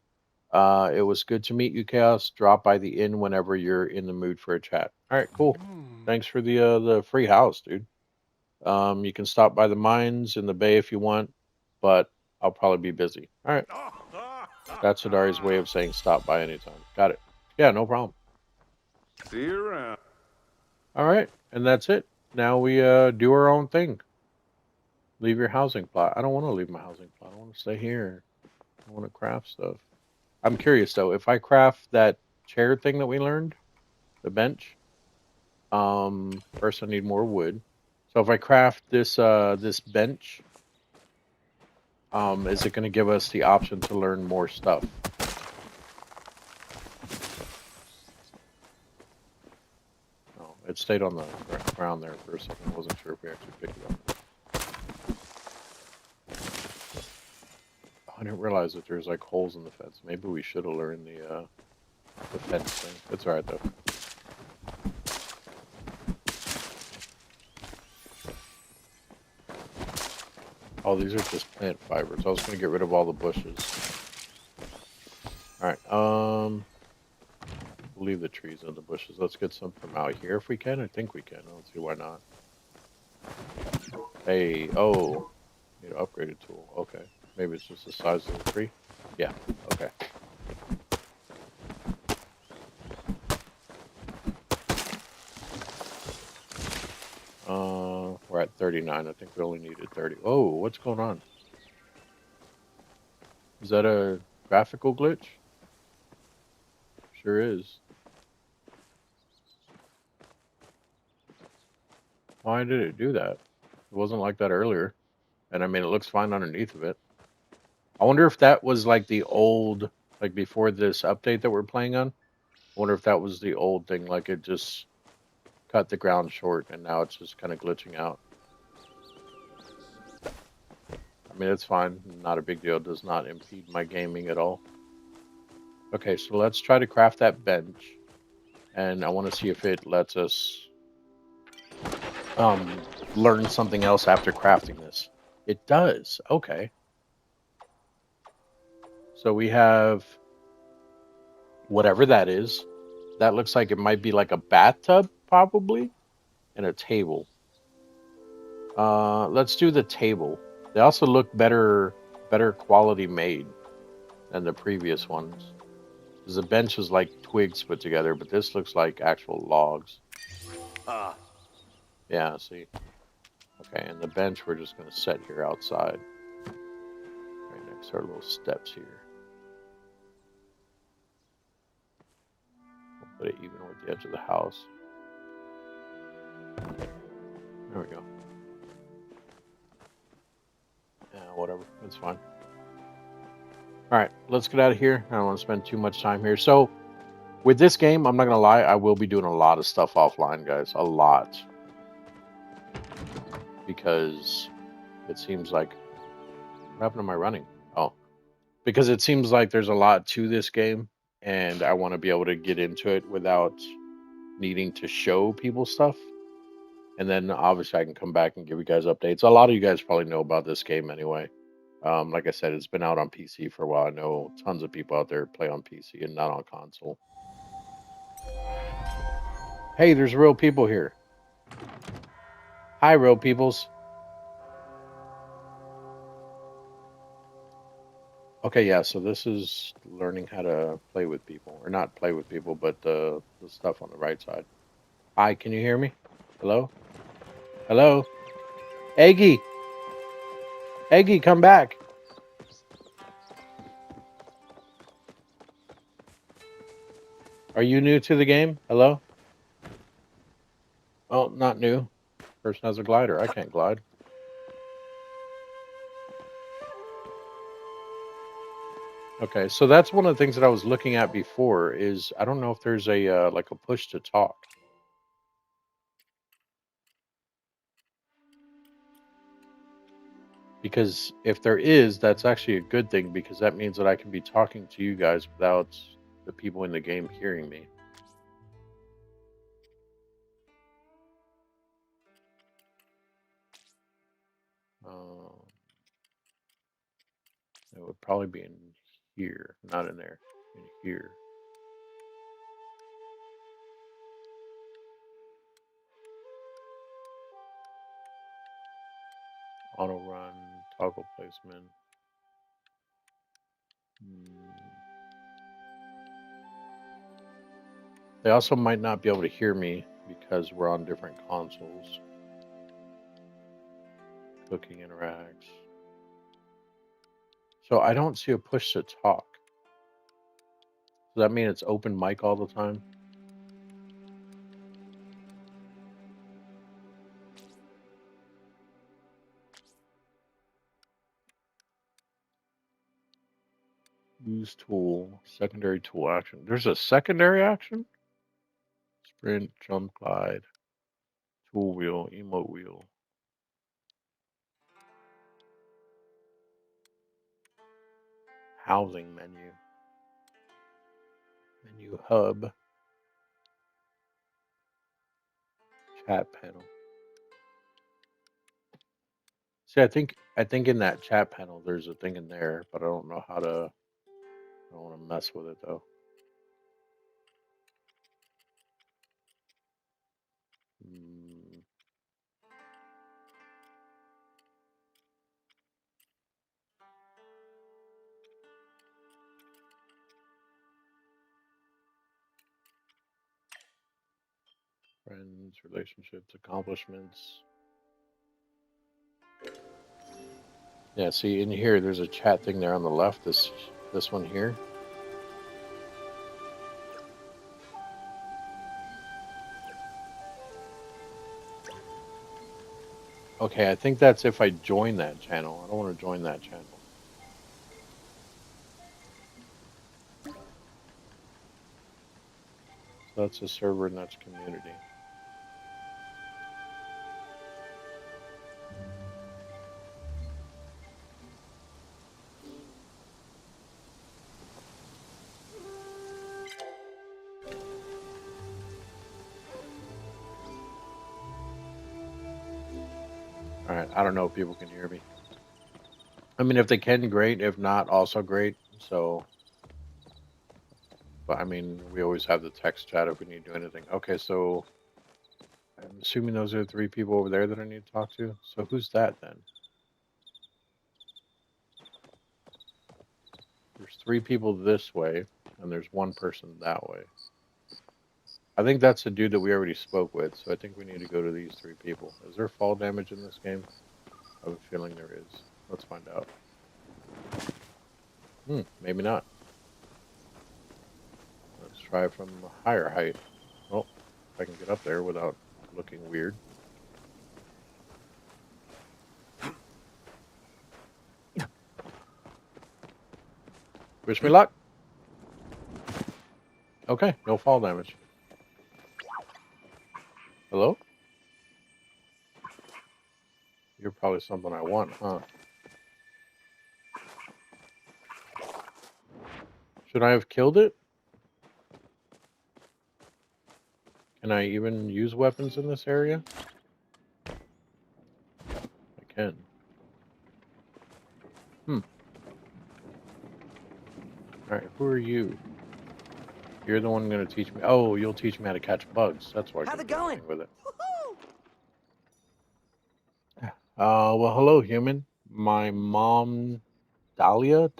It was good to meet you, Chaos. Drop by the inn whenever you're in the mood for a chat. All right, cool. Thanks for the free house, dude. You can stop by the mines in the bay if you want, but I'll probably be busy. All right. That's Hadari's way of saying stop by anytime. Got it. Yeah, no problem. See you around. All right, and that's it. Now we do our own thing. Leave your housing plot. I don't want to leave my housing plot. I want to stay here. I want to craft stuff. I'm curious though. If I craft that chair thing that we learned, the bench, first I need more wood. So if I craft this bench, is it going to give us the option to learn more stuff? Oh, it stayed on the ground there for a second. I wasn't sure if we actually picked it up. Oh, I didn't realize that there's like holes in the fence. Maybe we should have learned the fence thing. It's alright though. Oh, these are just plant fibers. I was going to get rid of all the bushes. Alright, we'll leave the trees and the bushes. Let's get some from out here if we can. I think we can. I don't see why not. Hey, oh, need an upgraded tool. Okay. Maybe it's just the size of the tree. Yeah, okay. We're at 39. I think we only needed 30. Oh, what's going on? Is that a graphical glitch? Sure is. Why did it do that? It wasn't like that earlier. And I mean, it looks fine underneath of it. I wonder if that was like the old, like before this update that we're playing on. I wonder if that was the old thing, like it just cut the ground short and now it's just kind of glitching out. I mean, it's fine. Not a big deal. Does not impede my gaming at all. Okay, so let's try to craft that bench. And I want to see if it lets us um, learn something else after crafting this. It does. Okay. So we have whatever that is. That looks like it might be like a bathtub, probably, and a table. Let's do the table. They also look better quality made than the previous ones. Because the bench is like twigs put together, but this looks like actual logs. Yeah, see. Okay, and the bench we're just going to set here outside. Right next to our little steps here. We'll put it even with the edge of the house. There we go. Yeah, whatever. It's fine. Alright, let's get out of here. I don't want to spend too much time here. So, with this game, I'm not going to lie, I will be doing a lot of stuff offline, guys. A lot. Because it seems like... What happened to my running? Oh. Because it seems like there's a lot to this game, and I want to be able to get into it without needing to show people stuff. And then obviously I can come back and give you guys updates. A lot of you guys probably know about this game anyway. Like I said, it's been out on PC for a while. I know tons of people out there play on PC and not on console. Hey, there's real people here. Hi, real peoples. Okay, yeah, so this is learning how to play with people. Or not play with people, but the stuff on the right side. Hi, can you hear me? Hello? Hello? Eggy! Eggy, come back! Are you new to the game? Hello? Oh, not new. Person has a glider. I can't glide. Okay, so that's one of the things that I was looking at before is I don't know if there's a like a push to talk. Because if there is, that's actually a good thing because that means that I can be talking to you guys without the people in the game hearing me. Um, it would probably be in here, not in there, in here. Auto run, toggle placement. They also might not be able to hear me because we're on different consoles. Cooking interacts. So I don't see a push to talk. Does that mean it's open mic all the time? Use tool, secondary tool action. There's a secondary action? Sprint, jump, glide, tool wheel, emote wheel. Housing menu. Menu hub. Chat panel. See, I think in that chat panel there's a thing in there, but I don't know how to. I don't want to mess with it though. Friends, relationships, accomplishments. Yeah, see in here there's a chat thing there on the left. This one here. Okay, I think that's if I join that channel. I don't want to join that channel. So that's a server and that's community. I don't know if people can hear me. I mean, if they can, great. If not, also great. So, but I mean, we always have the text chat if we need to do anything. Okay, so I'm assuming those are the 3 people over there that I need to talk to. So who's that then? There's 3 people this way, and there's 1 person that way. I think that's the dude that we already spoke with, so I think we need to go to these 3 people. Is there fall damage in this game? I have a feeling there is. Let's find out. Maybe not. Let's try from a higher height. Well, if I can get up there without looking weird. Wish me luck. Okay, no fall damage. Hello? You're probably something I want, huh? Should I have killed it? Can I even use weapons in this area? I can. Alright, who are you? You're the one going to teach me. Oh, you'll teach me how to catch bugs. That's why I How's couldn't it do going? anything with it. Well, hello, human. My mom, Delia,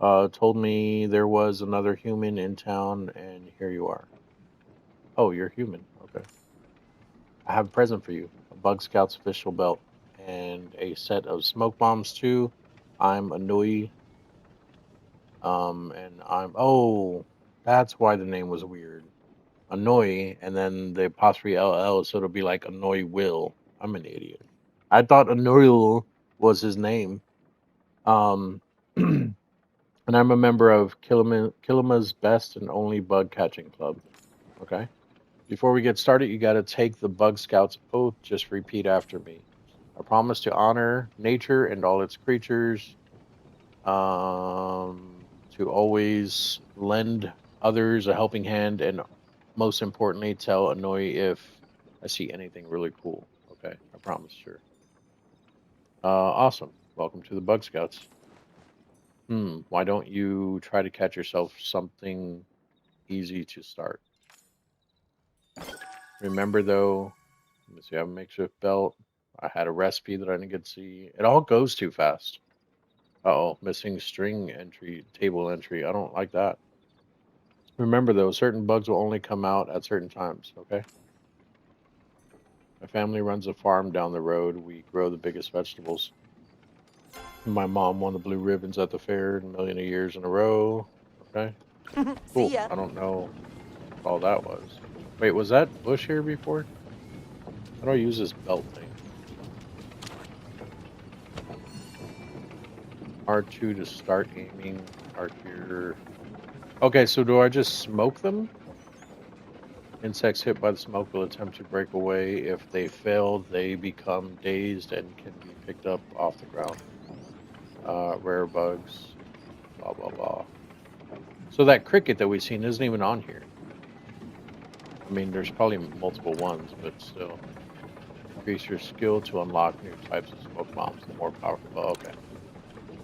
told me there was another human in town, and here you are. Oh, you're human. Okay. I have a present for you. A Bug Scouts official belt and a set of smoke bombs, too. I'm Anui. And oh, that's why the name was weird. Annoy, and then the apostrophe LL, so it'll be like Annoy Will. I'm an idiot. I thought Annoy was his name. Um, and I'm a member of Kilima's best and only bug catching club. Okay. Before we get started, you got to take the Bug Scouts oath. Just repeat after me. I promise to honor nature and all its creatures. To always lend others a helping hand, and most importantly, tell Annoy if I see anything really cool. Okay, I promise, sure. Awesome. Welcome to the Bug Scouts. Why don't you try to catch yourself something easy to start? Remember, though, let me see, I have a makeshift belt. I had a recipe that I didn't get to see. It all goes too fast. Uh-oh, missing string entry, table entry. I don't like that. Remember, though, certain bugs will only come out at certain times, okay? My family runs a farm down the road. We grow the biggest vegetables. My mom won the blue ribbons at the fair a million of years in a row. Okay, See cool. ya. I don't know what all that was. Wait, was that bush here before? How do I use this belt thing? R2 to start aiming. R here. Okay, so do I just smoke them? Insects hit by the smoke will attempt to break away. If they fail, they become dazed and can be picked up off the ground. Rare bugs. Blah, blah, blah. So that cricket that we've seen isn't even on here. I mean, there's probably multiple ones, but still. Increase your skill to unlock new types of smoke bombs. The more powerful. Oh, okay. Alright,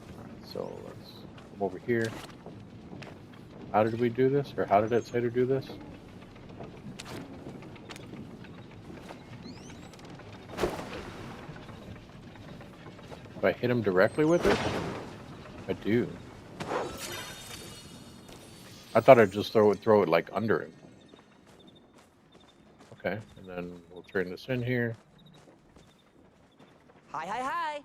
so let's come over here. How did we do this? Or how did it say to do this? Do I hit him directly with it? I do. I thought I'd just throw it like under him. Okay, and then we'll turn this in here. Hi, hi, hi.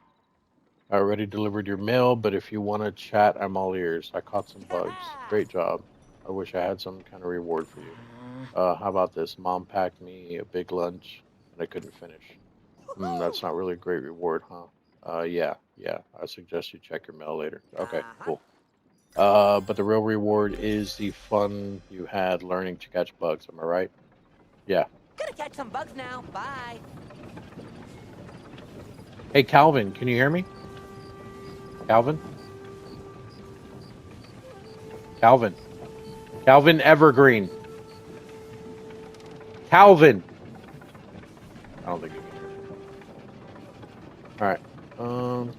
I already delivered your mail, but if you want to chat, I'm all ears. I caught some bugs. Great job. I wish I had some kind of reward for you. How about this? Mom packed me a big lunch, and I couldn't finish. That's not really a great reward, huh? Yeah. I suggest you check your mail later. Okay, cool. But the real reward is the fun you had learning to catch bugs. Am I right? Yeah. Gonna catch some bugs now. Bye. Hey, Calvin, can you hear me? Calvin? Calvin Evergreen. Calvin! I don't think you can hear me. All right. All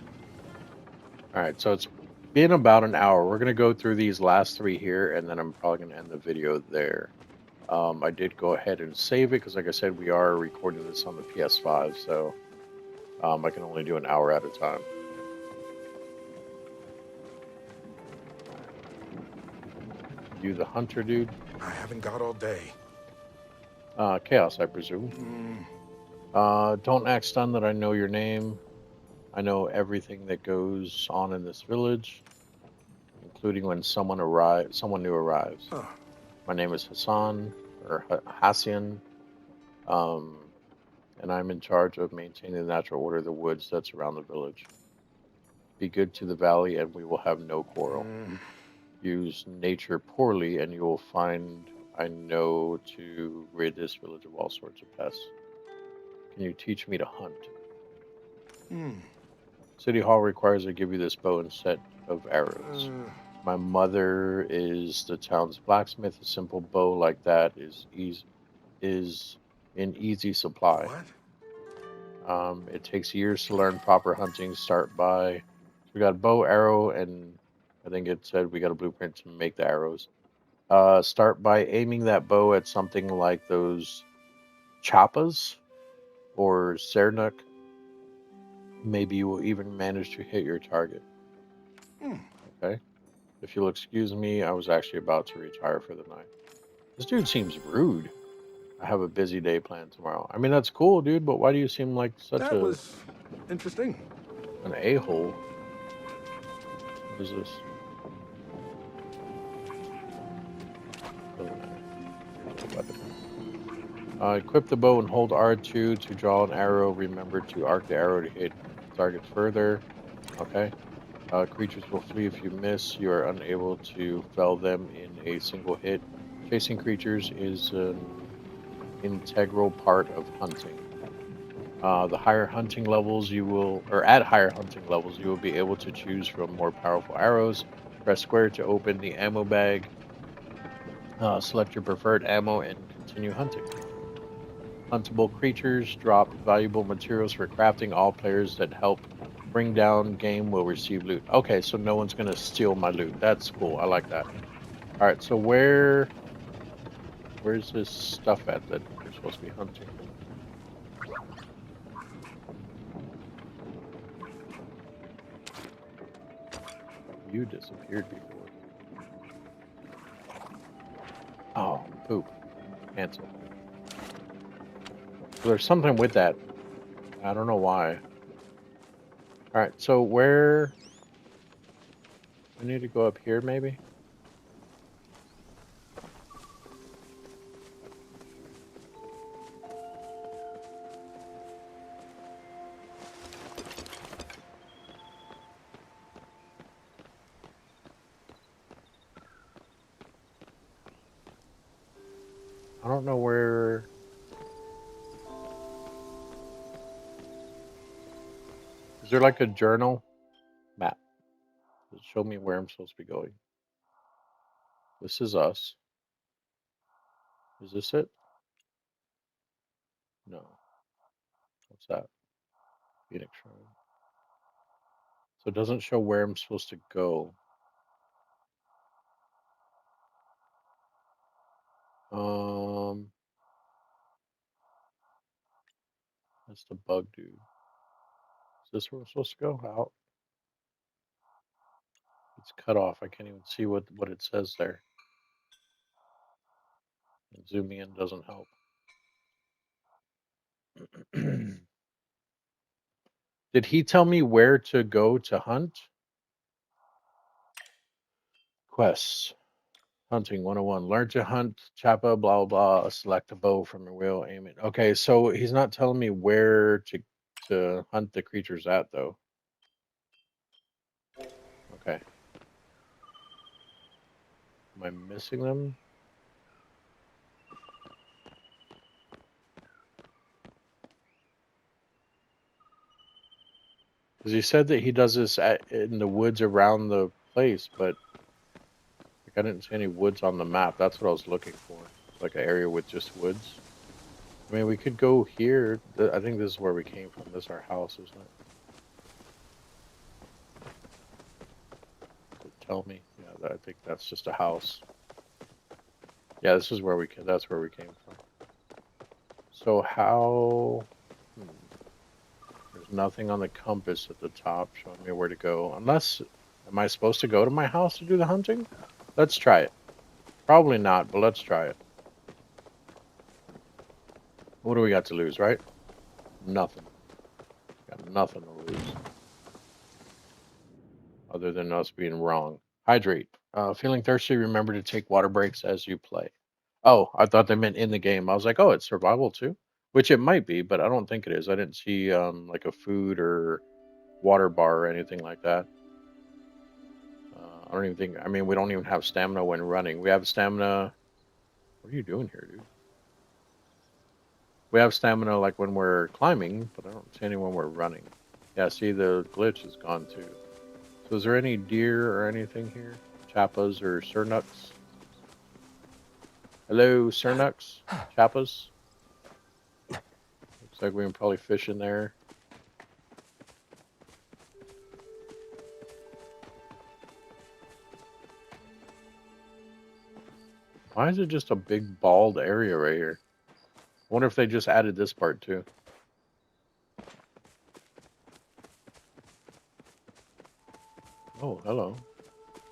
right. So it's been about an hour. We're gonna go through these last three here, and then I'm probably gonna end the video there. I did go ahead and save it because, like I said, we are recording this on the PS5, so I can only do an hour at a time. You, the hunter, dude. I haven't got all day. Chaos, I presume. Don't act stunned that I know your name. I know everything that goes on in this village, including when someone new arrives. Huh. My name is Hassan or Hassian, and I'm in charge of maintaining the natural order of the woods that surround the village. Be good to the valley, and we will have no quarrel. Use nature poorly, and you will find I know to rid this village of all sorts of pests. Can you teach me to hunt? City Hall requires I give you this bow and set of arrows. My mother is the town's blacksmith. A simple bow like that is in easy supply. What? It takes years to learn proper hunting. Start by, so we got a bow, arrow, and I think it said we got a blueprint to make the arrows. Start by aiming that bow at something like those chappas or Sernuk. Maybe you will even manage to hit your target. Okay. If you'll excuse me, I was actually about to retire for the night. This dude seems rude. I have a busy day planned tomorrow. I mean, that's cool, dude, but why do you seem like such That was interesting. an a-hole? What is this? Doesn't matter. Here's the weapon. Equip the bow and hold R2 to draw an arrow. Remember to arc the arrow to hit targets further. Okay. Creatures will flee if you miss. You are unable to fell them in a single hit. Chasing creatures is an integral part of hunting. The higher hunting levels at higher hunting levels, you will be able to choose from more powerful arrows. Press square to open the ammo bag. Select your preferred ammo and continue hunting. Huntable creatures drop valuable materials for crafting. All players that help bring down game will receive loot. Okay, so no one's gonna steal my loot. That's cool. I like that. All right, so where's this stuff at that we're supposed to be hunting? You disappeared before. Oh, poop. Cancel. So there's something with that. I don't know why. Alright, so where... We need to go up here, maybe? I don't know where... Is there like a journal map? Does it show me where I'm supposed to be going? This is us. Is this it? No. What's that? Phoenix Shrine. So it doesn't show where I'm supposed to go. That's the bug dude. Is this where we're supposed to go? Out. It's cut off. I can't even see what it says there. And zooming in doesn't help. Did he tell me where to go to hunt? Quests. Hunting 101. Learn to hunt Chappa, blah, blah, blah. Select a bow from your wheel, aim it. Okay, so he's not telling me where to hunt the creatures at, though. Okay. Am I missing them? Because he said that he does this in the woods around the place, but like, I didn't see any woods on the map. That's what I was looking for. Like an area with just woods. I mean, we could go here. I think this is where we came from. This is our house, isn't it? tell me. Yeah, I think that's just a house. Yeah, this is where we came. That's where we came from. So how? Hmm, there's nothing on the compass at the top showing me where to go. Unless, am I supposed to go to my house to do the hunting? Let's try it. Probably not, but let's try it. What do we got to lose, right? Nothing. Got nothing to lose. Other than us being wrong. Hydrate. Feeling thirsty, remember to take water breaks as you play. Oh, I thought they meant in the game. I was like, oh, it's survival too? Which it might be, but I don't think it is. I didn't see like a food or water bar or anything like that. I don't even think, I mean, we don't even have stamina when running. We have stamina. What are you doing here, dude? We have stamina like when we're climbing, but I don't see any when we're running. Yeah, see, the glitch is gone too. So is there any deer or anything here? Chappas or surnucks? Hello, surnucks? Chappas? Looks like we can probably fish in there. Why is it just a big bald area right here? I wonder if they just added this part too. Oh, hello.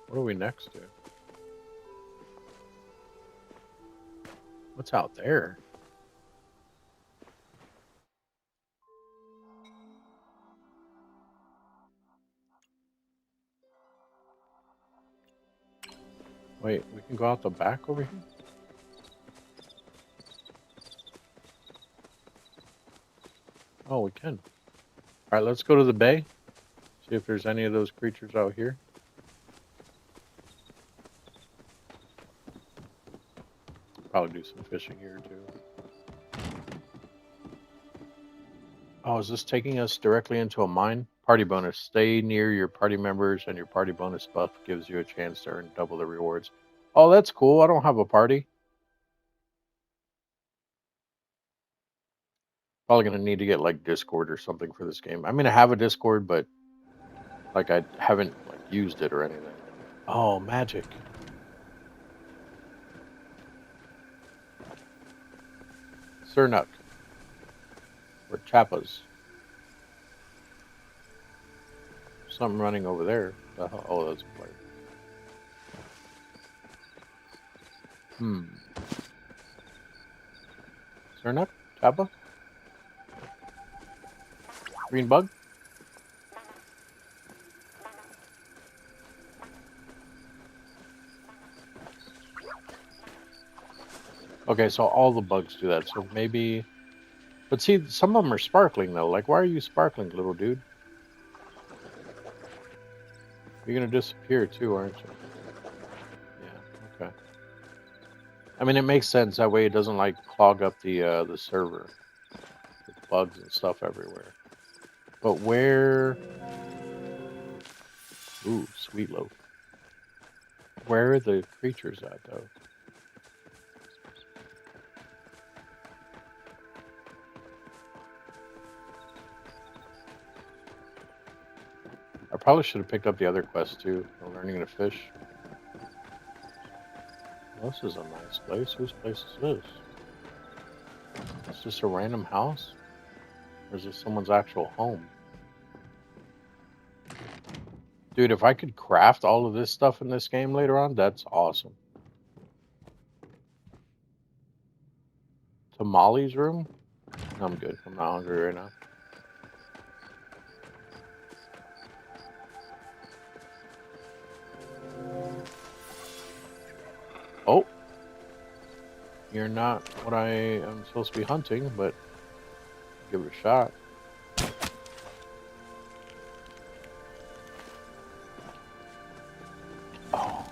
What are we next to? What's out there? Wait, we can go out the back over here? Oh, we can. All right, let's go to the bay. See if there's any of those creatures out here. Probably do some fishing here too. Oh, is this taking us directly into a mine? Party bonus. Stay near your party members and your party bonus buff gives you a chance to earn double the rewards. Oh, that's cool. I don't have a party. Probably going to need to get like Discord or something for this game. I mean, I have a Discord, but like I haven't like used it or anything. Oh, magic. Cernuk. Or Chappas. Something running over there. Oh, that's a player. Cernuk? Chappa? Green bug? Okay, so all the bugs do that. So maybe... But see, some of them are sparkling, though. Like, why are you sparkling, little dude? You're going to disappear, too, aren't you? Yeah, okay. I mean, it makes sense. That way it doesn't, like, clog up the server. With bugs and stuff everywhere. But where... Ooh, sweet loaf. Where are the creatures at, though? I probably should have picked up the other quest too. Learning to fish. Well, this is a nice place. Whose place is this? Is this a random house? Or is this someone's actual home? Dude, if I could craft all of this stuff in this game later on, that's awesome. Tamales room? I'm good. I'm not hungry right now. Oh! You're not what I am supposed to be hunting, but give it a shot. Oh.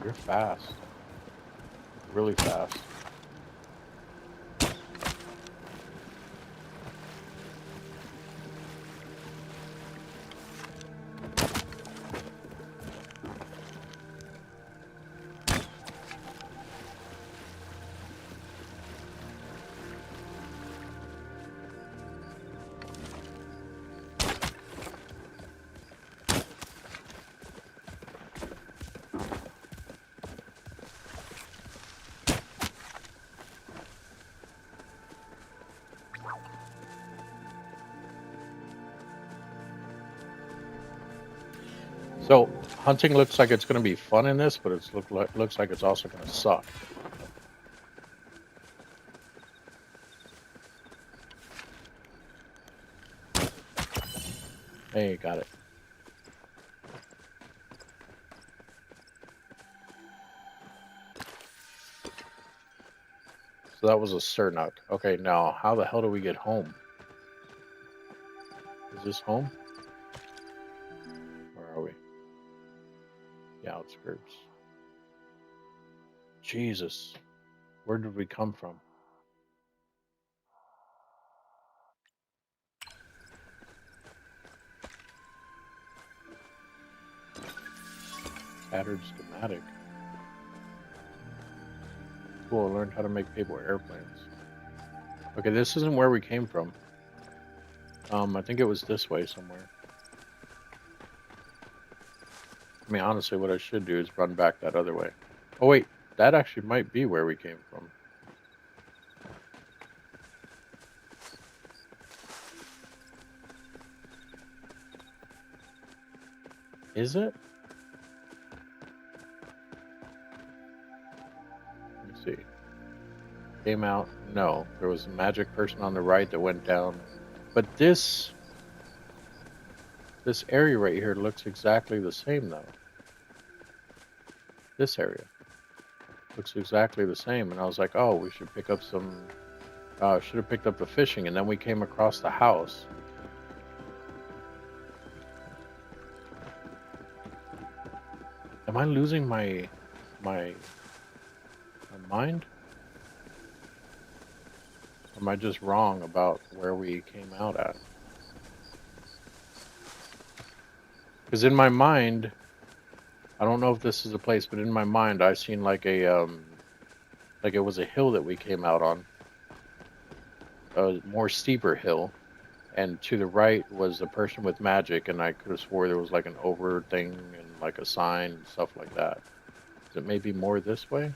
You're fast. Really fast. So hunting looks like it's going to be fun in this, but looks like it's also going to suck. Hey, got it. So that was a Cernuk. Okay, now how the hell do we get home? Is this home? Where are we? The outskirts. Jesus. Where did we come from? Tattered schematic. Cool, I learned how to make paper airplanes. Okay, this isn't where we came from. I think it was this way somewhere. I mean, honestly, what I should do is run back that other way. Oh, wait. That actually might be where we came from. Is it? Let me see. Came out. No. There was a magic person on the right that went down. But this area right here looks exactly the same, though. This area looks exactly the same. And I was like, oh, we should pick up some... should have picked up the fishing. And then we came across the house. Am I losing my mind? Or am I just wrong about where we came out at? Because in my mind, I don't know if this is the place, but in my mind, I seen like a like it was a hill that we came out on, a more steeper hill, and to the right was a person with magic, and I could have swore there was like an over thing and like a sign and stuff like that. Is it maybe more this way?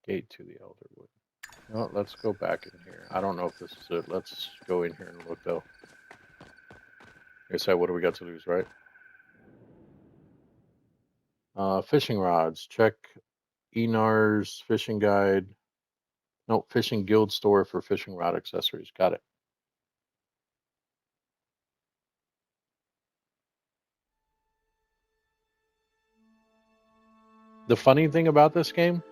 Gate to the Elderwood. Well, let's go back in here. I don't know if this is it. Let's go in here and look though. Like I said, what do we got to lose, right? Fishing rods. Check Enar's fishing guide. No, fishing guild store for fishing rod accessories. Got it. The funny thing about this game,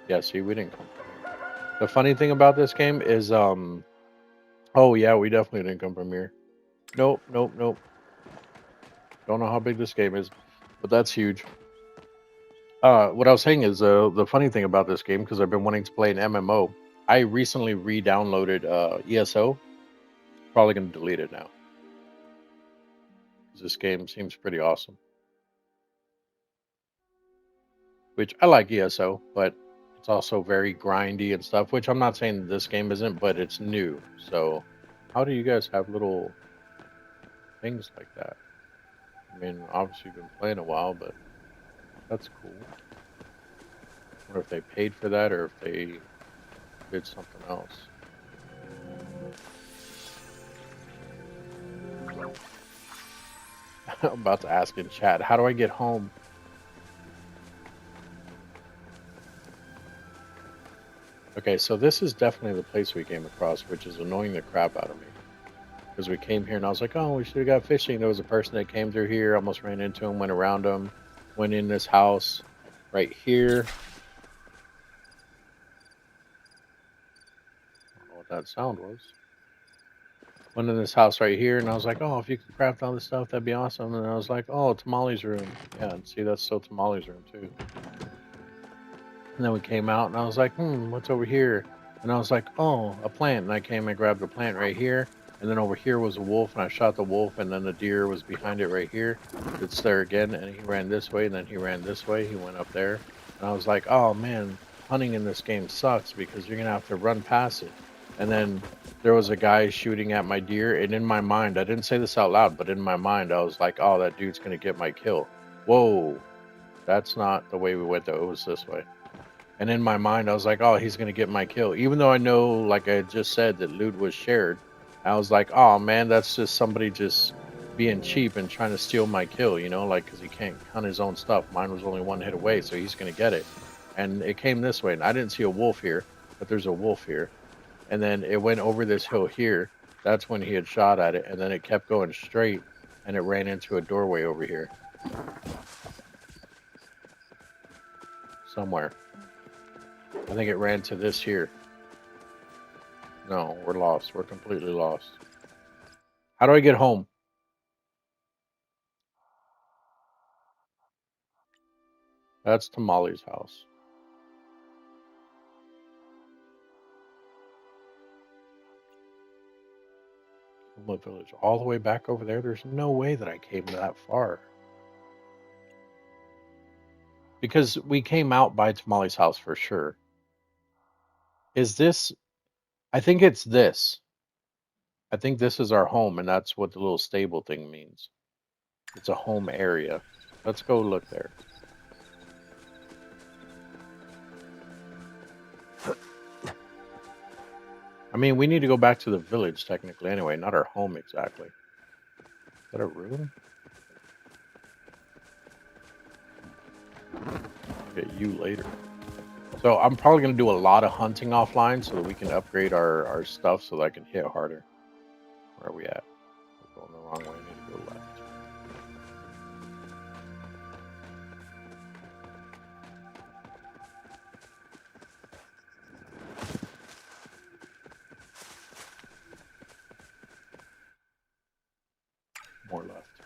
yeah, see, we didn't come from here. The funny thing about this game is, oh yeah, we definitely didn't come from here. Nope, nope, nope. Don't know how big this game is, but that's huge. What I was saying is, the funny thing about this game, because I've been wanting to play an MMO, I recently re-downloaded ESO. Probably gonna delete it now. This game seems pretty awesome. Which I like ESO, but it's also very grindy and stuff, which I'm not saying this game isn't, but it's new. So how do you guys have little things like that? I mean, obviously you've been playing a while, but that's cool. I wonder if they paid for that or if they did something else. I'm about to ask in chat, how do I get home? Okay, so this is definitely the place we came across, which is annoying the crap out of me. Because we came here and I was like, oh, we should have got fishing. There was a person that came through here, almost ran into him, went around him, went in this house right here. I don't know what that sound was. Went in this house right here and I was like, oh, if you could craft all this stuff, that'd be awesome. And I was like, oh, Tamale's room. Yeah, and see, that's still Tamale's room too. And then we came out and I was like, what's over here? And I was like, oh, a plant. And I came and grabbed a plant right here. And then over here was a wolf, and I shot the wolf, and then the deer was behind it right here. It's there again, and he ran this way, and then he ran this way. He went up there. And I was like, oh, man, hunting in this game sucks because you're going to have to run past it. And then there was a guy shooting at my deer, and in my mind, I didn't say this out loud, but in my mind, I was like, oh, that dude's going to get my kill. Whoa, that's not the way we went, though. It was this way. And in my mind, I was like, oh, he's going to get my kill. Even though I know, like I just said, that loot was shared, I was like, oh, man, that's just somebody just being cheap and trying to steal my kill, you know, like, because he can't hunt his own stuff. Mine was only one hit away, so he's going to get it. And it came this way. And I didn't see a wolf here, but there's a wolf here. And then it went over this hill here. That's when he had shot at it. And then it kept going straight, and it ran into a doorway over here. Somewhere. I think it ran to this here. No, we're lost. We're completely lost. How do I get home? That's Tamale's house. Kilma Village. All the way back over there? There's no way that I came that far. Because we came out by Tamale's house for sure. Is this... I think it's this. I think this is our home, and that's what the little stable thing means. It's a home area. Let's go look there. I mean, we need to go back to the village, technically, anyway. Not our home, exactly. Is that a room? I'll get you later. So I'm probably going to do a lot of hunting offline so that we can upgrade our stuff so that I can hit harder. Where are we at? We're going the wrong way. I need to go left. More left.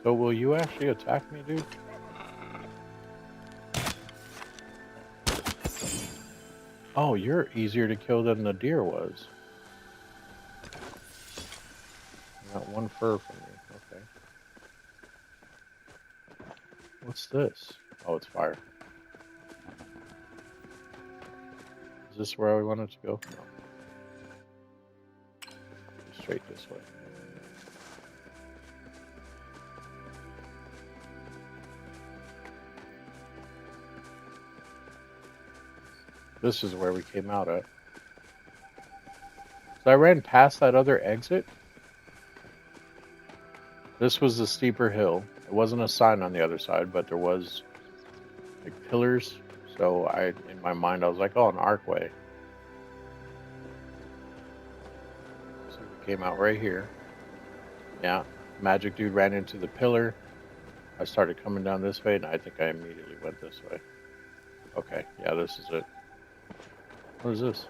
So will you actually attack me, dude? Oh, you're easier to kill than the deer was. I got one fur from you. Okay. What's this? Oh, it's fire. Is this where I wanted to go? No. Straight this way. This is where we came out at. So I ran past that other exit. This was the steeper hill. There wasn't a sign on the other side, but there was like pillars. So in my mind, I was like, oh, an archway. So we came out right here. Yeah, magic dude ran into the pillar. I started coming down this way, and I think I immediately went this way. Okay, yeah, this is it. What is this?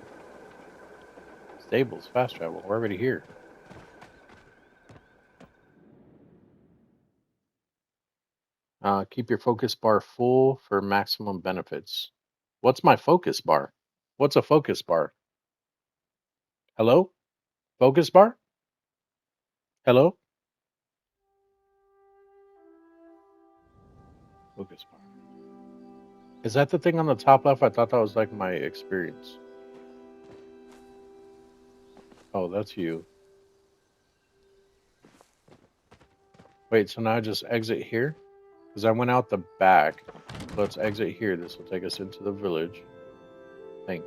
Stables, fast travel. We're already here. Keep your focus bar full for maximum benefits. What's my focus bar? What's a focus bar? Hello? Focus bar? Hello? Focus bar. Is that the thing on the top left? I thought that was like my experience. Oh, that's you. Wait, so now I just exit here? Because I went out the back. Let's exit here. This will take us into the village. Think.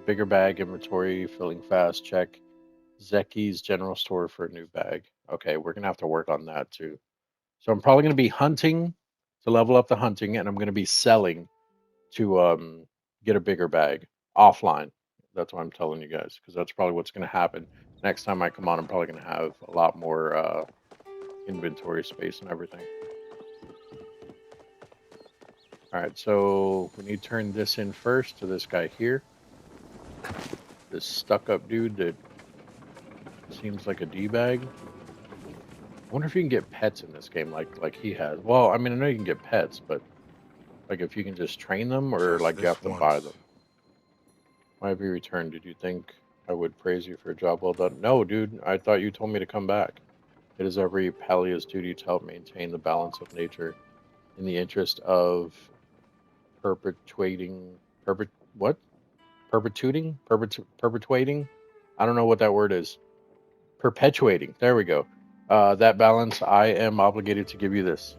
Bigger bag, inventory, filling fast, check. Zeki's general store for a new bag. Okay, we're going to have to work on that too. So I'm probably going to be hunting to level up the hunting, and I'm going to be selling to get a bigger bag offline. That's what I'm telling you guys, because that's probably what's going to happen. Next time I come on, I'm probably going to have a lot more inventory space and everything. All right, so we need to turn this in first to this guy here. This stuck-up dude that seems like a D-bag. I wonder if you can get pets in this game like he has. Well, I mean, I know you can get pets, but like if you can just train them or Just like you have to this buy once. them. Why have you returned? Did you think I would praise you for a job well done? No, dude. I thought you told me to come back. It is every Palia's duty to help maintain the balance of nature in the interest of perpetuating. Perpetuating? Perpetuating? I don't know what that word is. Perpetuating. There we go. That balance, I am obligated to give you this.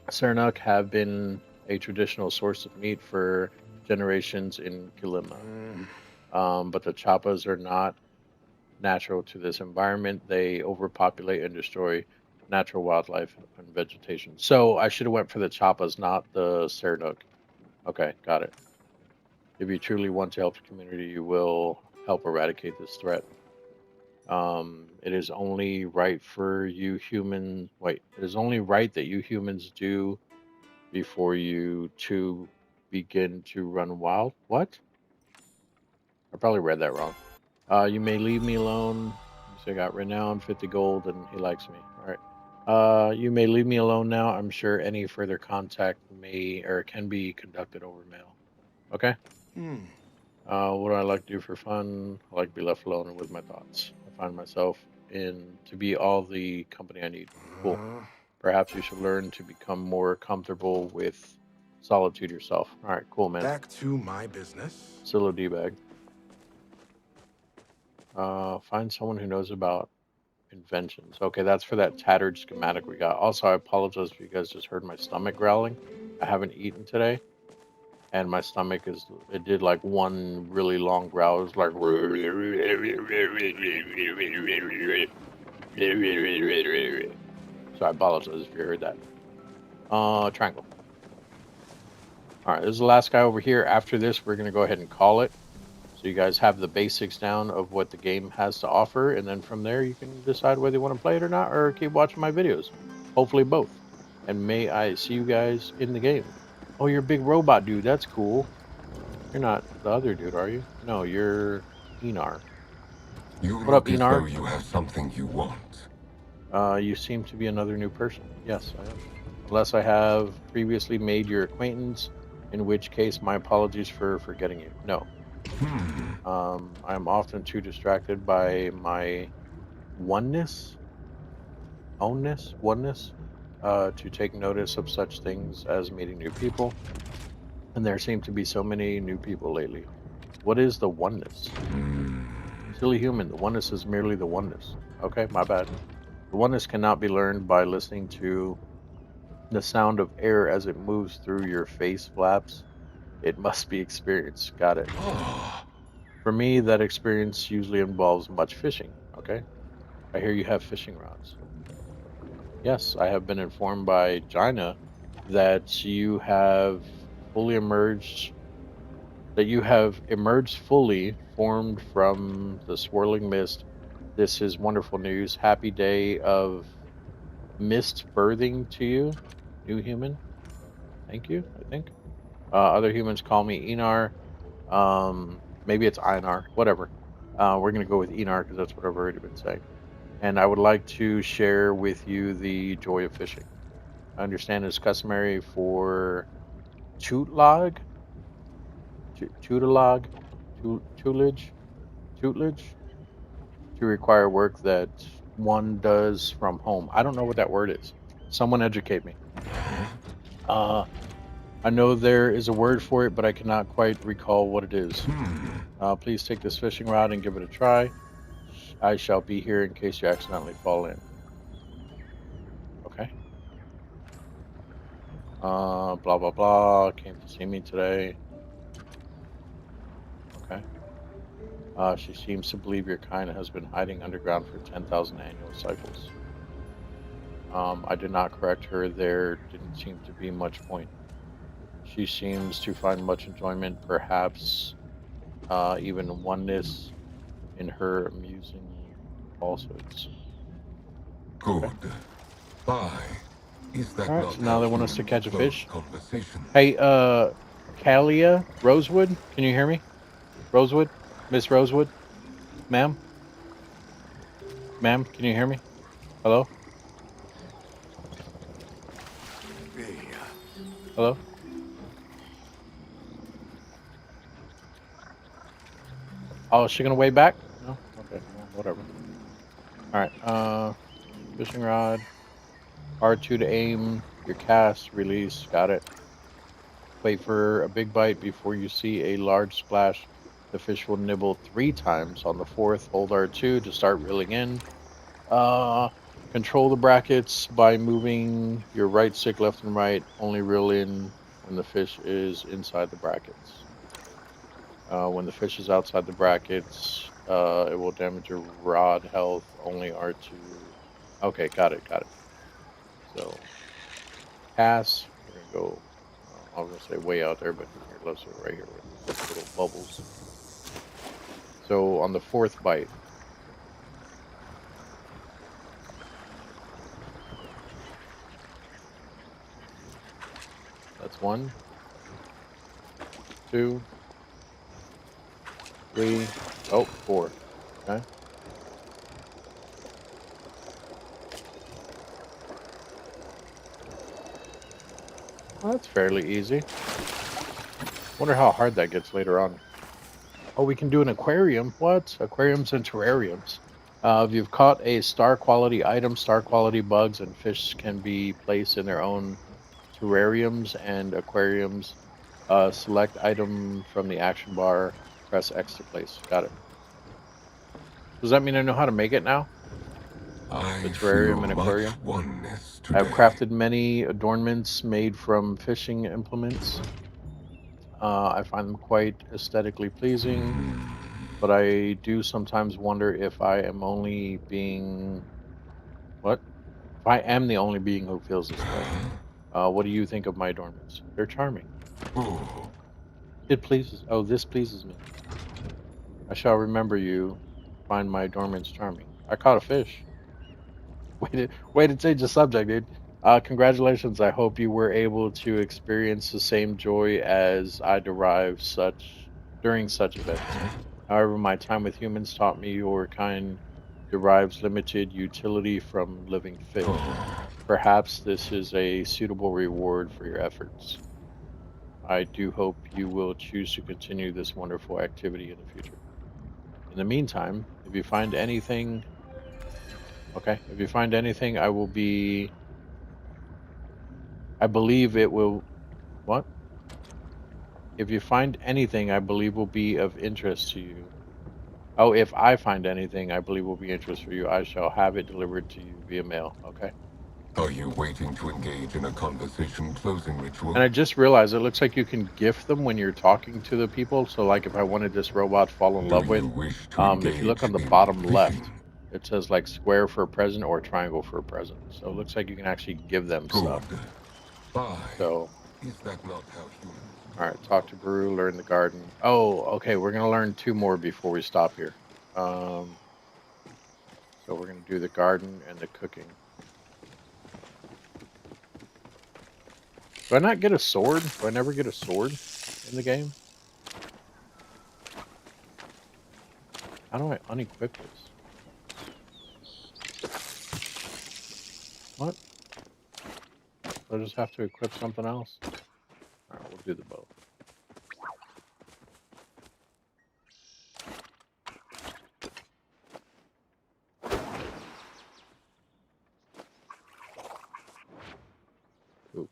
Sernuk have been a traditional source of meat for generations in Kilima. But the Chappas are not natural to this environment. They overpopulate and destroy natural wildlife and vegetation. So I should have went for the Chappas, not the Sernuk. Okay, got it. If you truly want to help the community, you will help eradicate this threat. It is only right for you human. Wait, it is only right that you humans do before you two begin to run wild. What? I probably read that wrong. You may leave me alone. So I got renown, 50 gold, and he likes me. All right. You may leave me alone now. I'm sure any further contact may or can be conducted over mail. Okay. What do I like to do for fun? I like to be left alone with my thoughts. I find myself in to be all the company I need. Cool. Perhaps you should learn to become more comfortable with solitude yourself. All right, cool, man. Back to my business. Still a D-bag. Find someone who knows about inventions. Okay, that's for that tattered schematic we got. Also, I apologize if you guys just heard my stomach growling. I haven't eaten today. And my stomach it did like one really long growl. It was like, so I apologize if you heard that. Triangle. All right, this is the last guy over here. After this, we're going to go ahead and call it. So you guys have the basics down of what the game has to offer. And then from there, you can decide whether you want to play it or not, or keep watching my videos. Hopefully both. And may I see you guys in the game. Oh, you're a big robot dude. That's cool. You're not the other dude, are you? No, you're Enar. You What up, look as Enar? though you have something you want. You seem to be another new person. Yes, I am. Unless I have previously made your acquaintance, in which case my apologies for forgetting you. No. I'm often too distracted by my oneness, to take notice of such things as meeting new people. And there seem to be so many new people lately. What is the oneness? Silly human, the oneness is merely the oneness. Okay, my bad. The oneness cannot be learned by listening to the sound of air as it moves through your face flaps. It must be experienced. Got it. For me, that experience usually involves much fishing. Okay. I hear you have fishing rods. Yes, I have been informed by Jaina that you have fully emerged, fully formed from the swirling mist. This is wonderful news. Happy day of mist birthing to you, new human. Thank you, I think. Other humans call me Enar. Maybe it's Einar, whatever. We're going to go with Enar because that's what I've already been saying. And I would like to share with you the joy of fishing. I understand it's customary for tutelage to require work that one does from home. I don't know what that word is. Someone educate me. I know there is a word for it, but I cannot quite recall what it is. Please take this fishing rod and give it a try. I shall be here in case you accidentally fall in. Okay. Blah, blah, blah. Came to see me today. Okay. She seems to believe your kind has been hiding underground for 10,000 annual cycles. I did not correct her. There didn't seem to be much point. She seems to find much enjoyment, perhaps even oneness, in her amusing falsehoods. Good. Bye. Is that All right, not so now how they want us to humans catch a close fish. conversation? Hey, Palia, Rosewood, can you hear me? Rosewood? Miss Rosewood? Ma'am? Ma'am, can you hear me? Hello? Hello? Oh, is she gonna wave back? No? Okay, well, whatever. Alright, fishing rod. R2 to aim, your cast, release, got it. Wait for a big bite before you see a large splash. The fish will nibble 3 times. On the 4th, hold R2 to start reeling in. Control the brackets by moving your right stick left and right. Only reel in when the fish is inside the brackets. When the fish is outside the brackets, it will damage your rod health. Only R2. Okay, got it, got it. So, pass. We're going to go, I was going to say way out there, but here, let's do it right here with the little bubbles. So, on the fourth bite. That's 1, 2, 3, 4. Okay. Well, that's fairly easy. Wonder how hard that gets later on. Oh, we can do an aquarium. What? Aquariums and terrariums. If you've caught a star quality item, star quality bugs and fish can be placed in their own terrariums and aquariums. Select item from the action bar. Press X to place. Got it. Does that mean I know how to make it now? I The terrarium feel and much aquarium. oneness I have today. crafted many adornments made from fishing implements. I find them quite aesthetically pleasing, but I do sometimes wonder if I am only being what? If I am the only being who feels this way. What do you think of my adornments? They're charming. Oh, It pleases. Oh, this pleases me. I shall remember you. Find my adornments charming. I caught a fish. Way to change the subject, dude. Congratulations. I hope you were able to experience the same joy as I derived such during such events. However, my time with humans taught me your kind derives limited utility from living fish. Perhaps this is a suitable reward for your efforts. I do hope you will choose to continue this wonderful activity in the future. In the meantime, if you find anything, okay, if you find anything, I believe it will, what? If you find anything I believe will be of interest to you. Oh, if I find anything I believe will be interest for you, I shall have it delivered to you via mail. Okay. are you waiting to engage in a conversation closing ritual? And I just realized it looks like you can gift them when you're talking to the people. So, like, if I wanted this robot to fall in Do love with, you wish to if you look engage on the in bottom left, fishing? it says like square for a present or triangle for a present. So it looks like you can actually give them Good. stuff. Bye. So, Is that not how humans all right, talk to Brew, learn the garden. Oh, okay, we're gonna learn 2 more before we stop here. Um, so we're gonna do the garden and the cooking. Do I not get a sword? Do I never get a sword in the game? How do I unequip this? What? Do I just have to equip something else? All right, we'll do the bow. Ooh.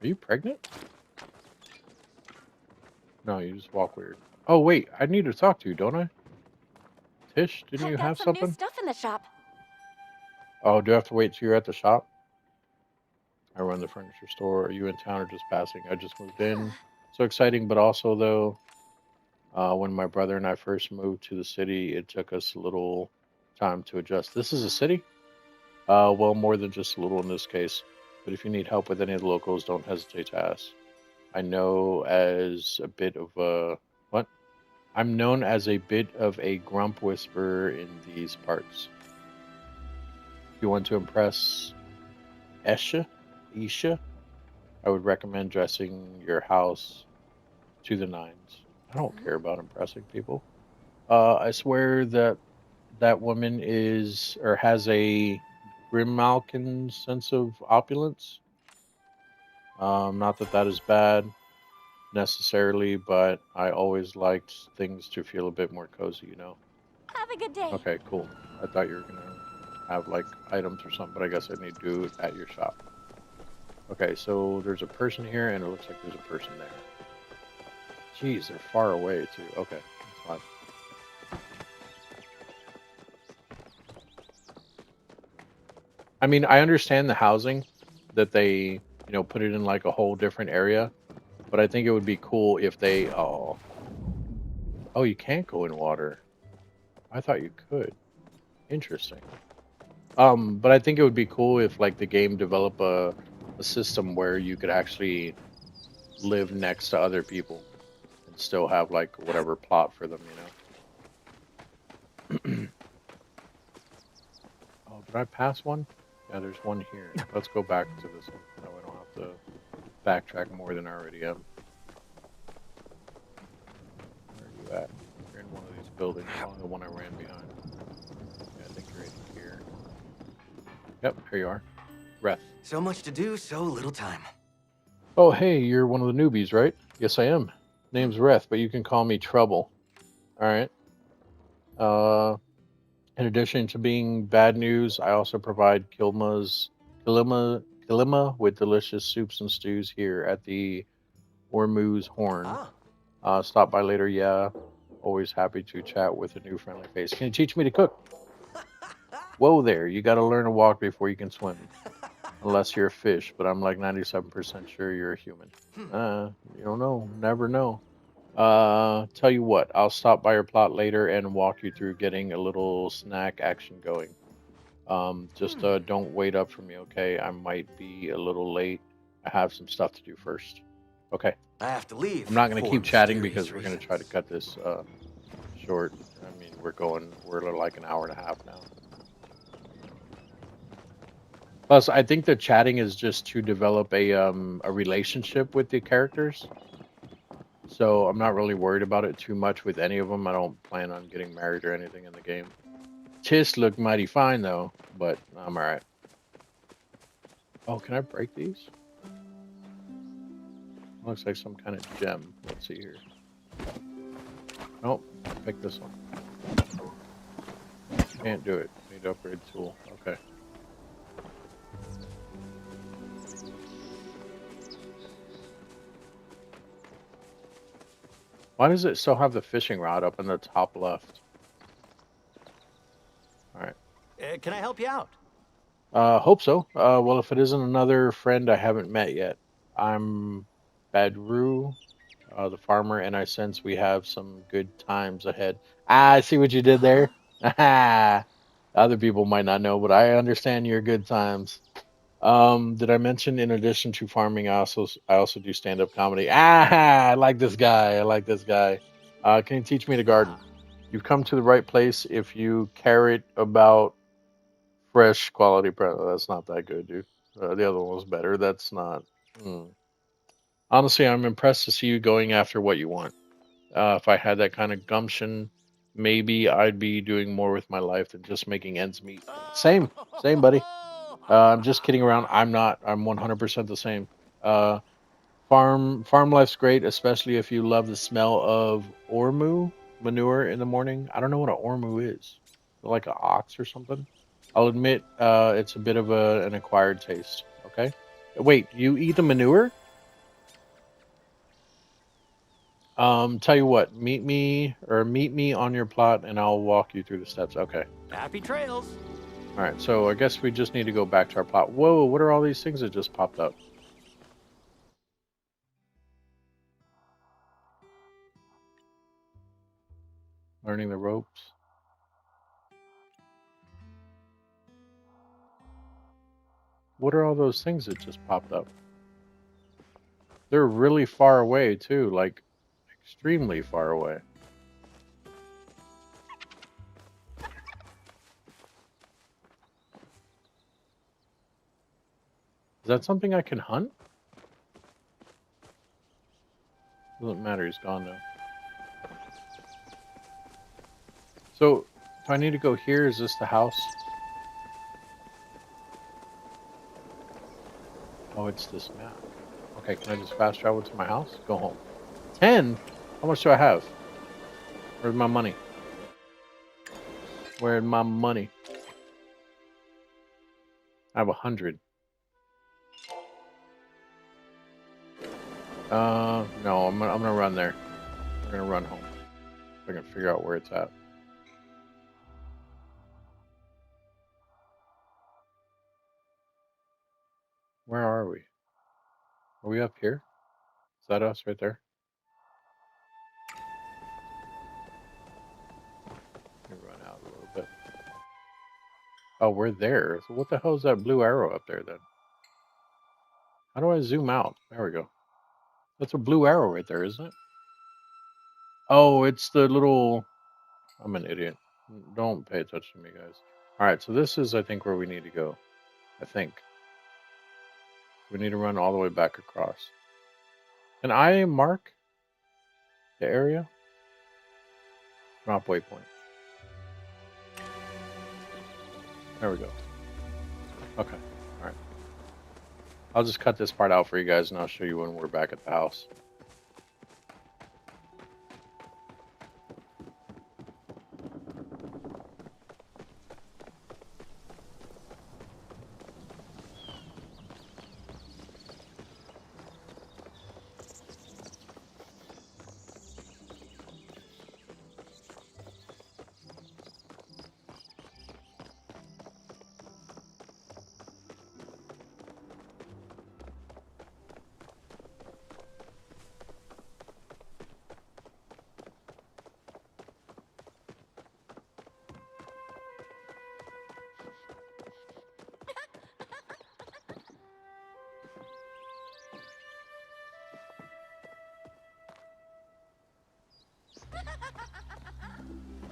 Are you pregnant? No, you just walk weird. Oh, wait, I need to talk to you, don't I? Tish, didn't I've you got have some new something? stuff in the shop. Oh, do I have to wait till you're at the shop? I run the furniture store. Are you in town or just passing? I just moved in. So exciting, but also, though, when my brother and I first moved to the city, it took us a little time to adjust. This is a city? Well, more than just a little in this case. But if you need help with any of the locals, don't hesitate to ask. I know as a bit of a what? I'm known as a bit of a grump whisperer in these parts. If you want to impress Isha, I would recommend dressing your house to the nines. I don't care about impressing people. I swear that that woman is or has a Grimalkin sense of opulence. Not that that is bad necessarily, but I always liked things to feel a bit more cozy, you know. Have a good day. Okay, cool. I thought you were gonna have like items or something, but I guess I need to do it at your shop. Okay, so there's a person here, and it looks like there's a person there. Jeez, they're far away too. Okay, that's fine. I mean, I understand the housing that they, put it in like a whole different area, but I think it would be cool if they. Oh, you can't go in water. I thought you could. Interesting. But I think it would be cool if like the game develop a system where you could actually live next to other people and still have like whatever plot for them, Oh, did I pass one? Yeah, there's one here. Let's go back to this one. That way I don't have to backtrack more than I already am. Where are you at? You're in one of these buildings. Oh, the one I ran behind. Yeah, I think you're in here. Yep, here you are. Ref. So much to do, so little time. Oh, hey, you're one of the newbies, right? Yes, I am. Name's Reth, but you can call me Trouble. All right. Uh, in addition to being bad news, I also provide Kilima with delicious soups and stews here at the Ormuz Horn. Stop by later, yeah. Always happy to chat with a new friendly face. Can you teach me to cook? Whoa there, you gotta learn to walk before you can swim. Unless you're a fish, but I'm like 97% sure you're a human. You don't know, never know. Tell you what, I'll stop by your plot later and walk you through getting a little snack action going. Just don't wait up for me, okay? I might be a little late. I have some stuff to do first. Okay. I have to leave. I'm not gonna for keep chatting mysterious because we're gonna reasons. try to cut this short. I mean, we're like an hour and a half now. Plus, I think the chatting is just to develop a relationship with the characters. So I'm not really worried about it too much with any of them. I don't plan on getting married or anything in the game. Tis look mighty fine though, but I'm alright. Oh, can I break these? Looks like some kind of gem. Let's see here. Nope, pick this one. Can't do it. Need to upgrade tool. Okay. Why does it still have the fishing rod up in the top left? Alright. Can I help you out? Hope so. Well, if it isn't another friend I haven't met yet, I'm Badru, the farmer, and I sense we have some good times ahead. Ah, I see what you did there. Other people might not know, but I understand your good times. Did I mention in addition to farming, I also do stand-up comedy? I like this guy. I like this guy. Can you teach me to garden? You've come to the right place if you care it about fresh quality that's not that good, dude. The other one was better. That's not. Hmm. Honestly, I'm impressed to see you going after what you want. If I had that kind of gumption, maybe I'd be doing more with my life than just making ends meet. Same, buddy. I'm just kidding around. I'm not. I'm 100% the same. Uh, farm life's great, especially if you love the smell of ormu manure in the morning. I don't know what an ormu is. Like an ox or something. I'll admit, it's a bit of an acquired taste. Okay. Wait, you eat the manure? Tell you what, meet me on your plot, and I'll walk you through the steps. Okay. Happy trails. All right. So I guess we just need to go back to our plot. Whoa! What are all these things that just popped up? Learning the ropes. What are all those things that just popped up? They're really far away too, like extremely far away. Is that something I can hunt? Doesn't matter, he's gone now. So, do I need to go here? Is this the house? Oh, it's this map. Okay, can I just fast travel to my house? Go home. 10? How much do I have? Where's my money? Where's my money? I have 100. No, I'm gonna run there. We're gonna run home. If I can figure out where it's at. Where are we? Are we up here? Is that us right there? Let me run out a little bit. Oh, we're there. So what the hell is that blue arrow up there then? How do I zoom out? There we go. That's a blue arrow right there, isn't it? Oh, it's the little... I'm an idiot. Don't pay attention to me, guys. All right, so this is, I think, where we need to go. I think. We need to run all the way back across. Can I mark the area? Drop waypoint. There we go. Okay. All right. I'll just cut this part out for you guys, and I'll show you when we're back at the house.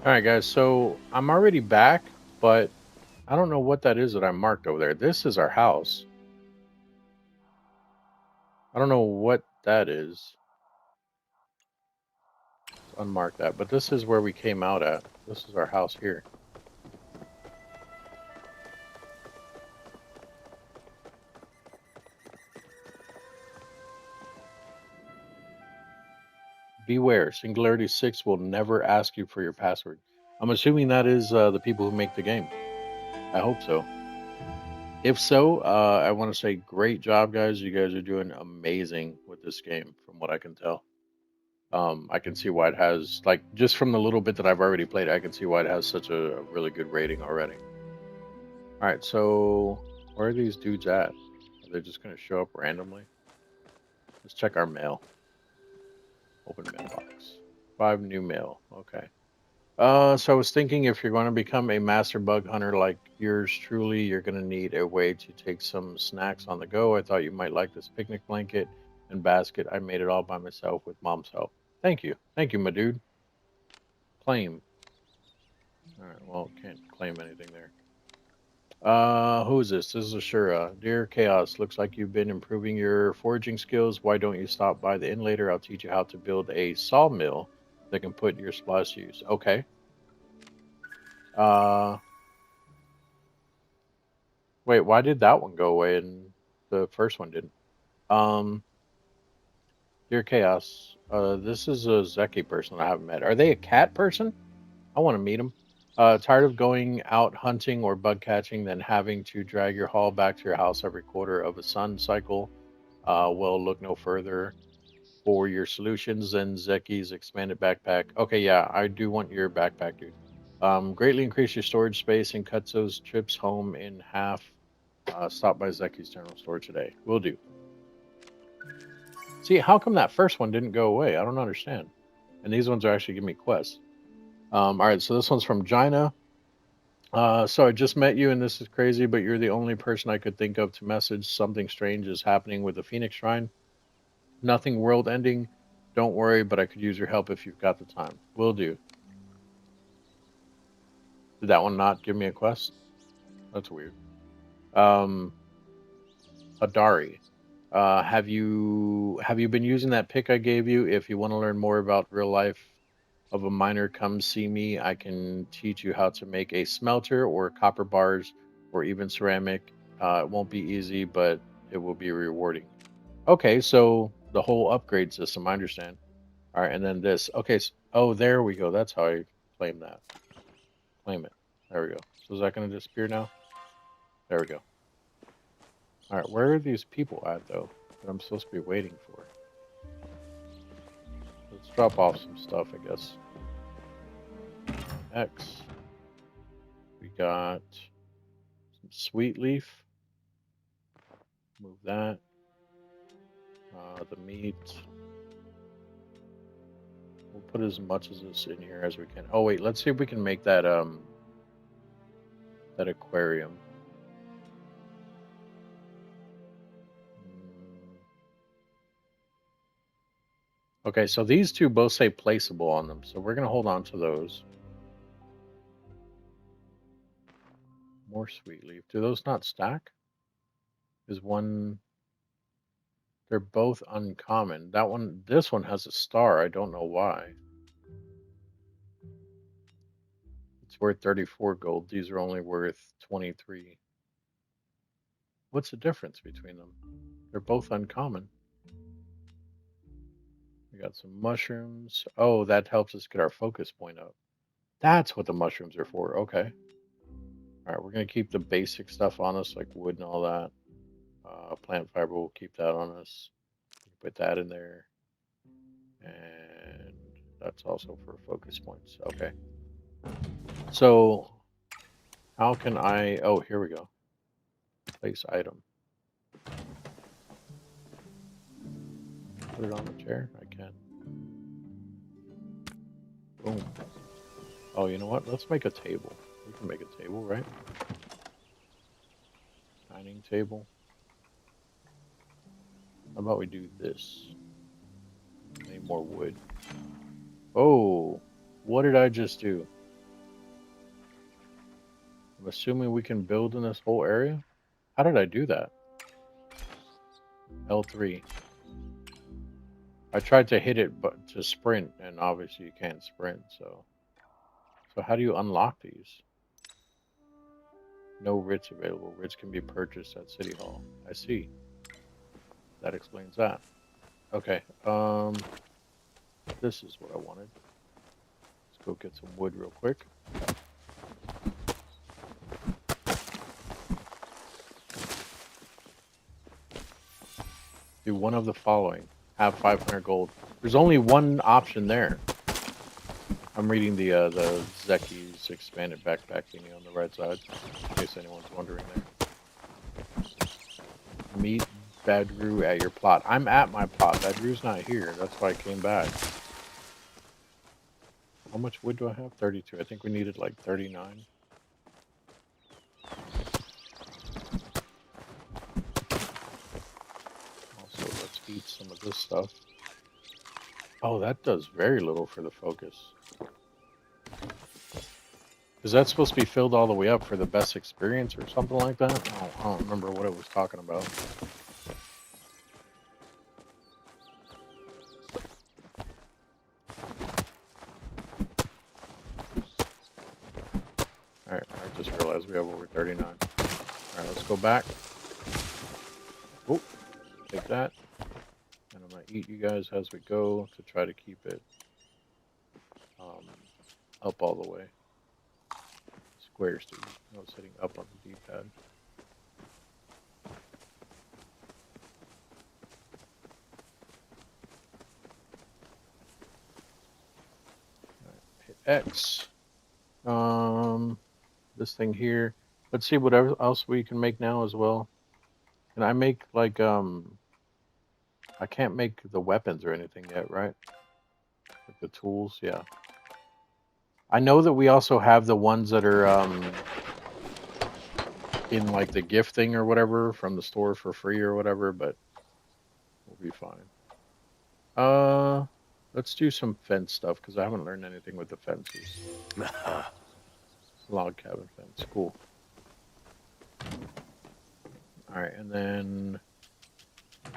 All right, guys. So I'm already back, but I don't know what that is that I marked over there. This is our house. I don't know what that is. Let's unmark that. But this is where we came out at. This is our house here. Beware, Singularity 6 will never ask you for your password. I'm assuming that is the people who make the game. I hope so. If so, I want to say great job, guys. You guys are doing amazing with this game, from what I can tell. I can see why it has, like, just from the little bit that I've already played, I can see why it has such a really good rating already. All right, so where are these dudes at? Are they just going to show up randomly? Let's check our mail. Open mailbox. 5 new mail. Okay. So I was thinking, if you're going to become a master bug hunter like yours truly, you're going to need a way to take some snacks on the go. I thought you might like this picnic blanket and basket. I made it all by myself with mom's help. Thank you. Thank you, my dude. Claim. All right, well, can't claim anything there. Who is this? This is Ashura. Dear Chaos, looks like you've been improving your foraging skills. Why don't you stop by the inn later? I'll teach you how to build a sawmill that can put your supplies to use. Okay. Wait, why did that one go away and the first one didn't? Um, Dear Chaos, this is a Zeki person I haven't met. Are they a cat person? I want to meet them. Tired of going out hunting or bug catching, then having to drag your haul back to your house every quarter of a sun cycle? Well, look no further for your solutions than Zeki's expanded backpack. Okay, yeah, I do want your backpack, dude. Greatly increase your storage space and cuts those trips home in half. Stop by Zeki's general store today. Will do. See, how come that first one didn't go away? I don't understand. And these ones are actually giving me quests. All right, so this one's from Gina. So I just met you, and this is crazy, but you're the only person I could think of to message. Something strange is happening with the Phoenix Shrine. Nothing world ending. Don't worry, but I could use your help if you've got the time. Will do. Did that one not give me a quest? That's weird. Adari. Have you been using that pick I gave you? If you want to learn more about real life of a miner, come see me. I can teach you how to make a smelter or copper bars or even ceramic. It won't be easy, but it will be rewarding. Okay, so the whole upgrade system, I understand. All right, and then this. Okay, so, oh, there we go. That's how I claim that. Claim it. There we go. So is that going to disappear now? There we go. All right, where are these people at, though, that I'm supposed to be waiting for? Let's drop off some stuff, I guess. X. We got some sweet leaf. Move that. The meat. We'll put as much of this in here as we can. Oh wait, let's see if we can make that that aquarium. Okay, so these two both say placeable on them, so we're gonna hold on to those. More sweet leaf. Do those not stack? Is one? They're both uncommon. That one, this one has a star. I don't know why. It's worth 34 gold. These are only worth 23. What's the difference between them? They're both uncommon. We got some mushrooms. Oh, that helps us get our focus point up. That's what the mushrooms are for. Okay. All right, we're going to keep the basic stuff on us, like wood and all that. Plant fiber, we'll keep that on us. Put that in there. And that's also for focus points. Okay. So, how can I... Oh, here we go. Place item. Put it on the chair? I can. Boom. Oh, you know what? Let's make a table. We can make a table, right? Dining table. How about we do this? Need more wood. Oh, what did I just do? I'm assuming we can build in this whole area? How did I do that? L3. I tried to hit it but to sprint, and obviously you can't sprint, so how do you unlock these? No writs available. Writs can be purchased at City Hall. I see. That explains that. Okay. This is what I wanted. Let's go get some wood real quick. Do one of the following. Have 500 gold. There's only one option there. I'm reading the Zeki's expanded backpack thingy on the right side, in case anyone's wondering there. Meet Badru at your plot. I'm at my plot. Badru's not here. That's why I came back. How much wood do I have? 32. I think we needed like 39. Also, let's eat some of this stuff. Oh, that does very little for the focus. Is that supposed to be filled all the way up for the best experience or something like that? I don't remember what it was talking about. Alright, I just realized we have over 39. Alright, let's go back. Oh, take that. And I'm going to eat you guys as we go to try to keep it up all the way. Squares, dude. I was hitting up on the D-pad. Right, hit X. This thing here. Let's see what else we can make now as well. Can I make like I can't make the weapons or anything yet, right? Like the tools, yeah. I know that we also have the ones that are in like the gift thing or whatever from the store for free or whatever, but we'll be fine. Let's do some fence stuff because I haven't learned anything with the fences. Log cabin fence, cool. All right, and then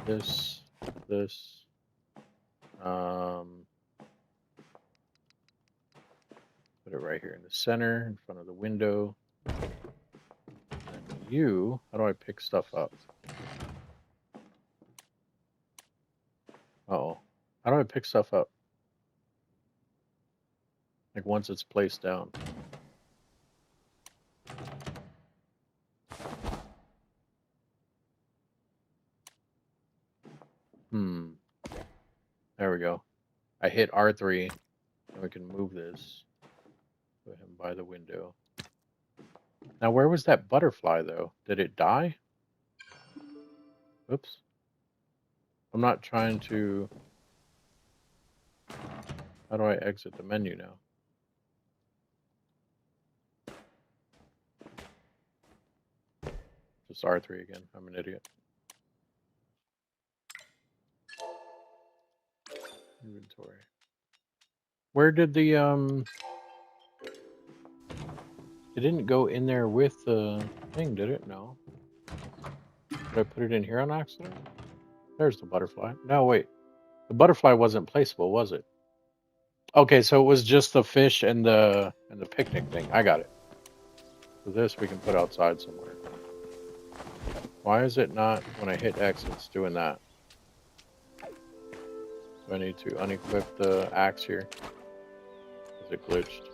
this. Put it right here in the center, in front of the window. And you, how do I pick stuff up? Uh-oh. How do I pick stuff up? Like once it's placed down. There we go. I hit R3, and we can move this. Put him by the window. Now, where was that butterfly, though? Did it die? Oops. I'm not trying to. How do I exit the menu now? Just R3 again. I'm an idiot. Inventory. Where did the It didn't go in there with the thing, did it? No. Did I put it in here on accident? There's the butterfly. No, wait. The butterfly wasn't placeable, was it? Okay, so it was just the fish and the picnic thing. I got it. So this we can put outside somewhere. Why is it not when I hit X it's doing that? Do I need to unequip the axe here? Is it glitched?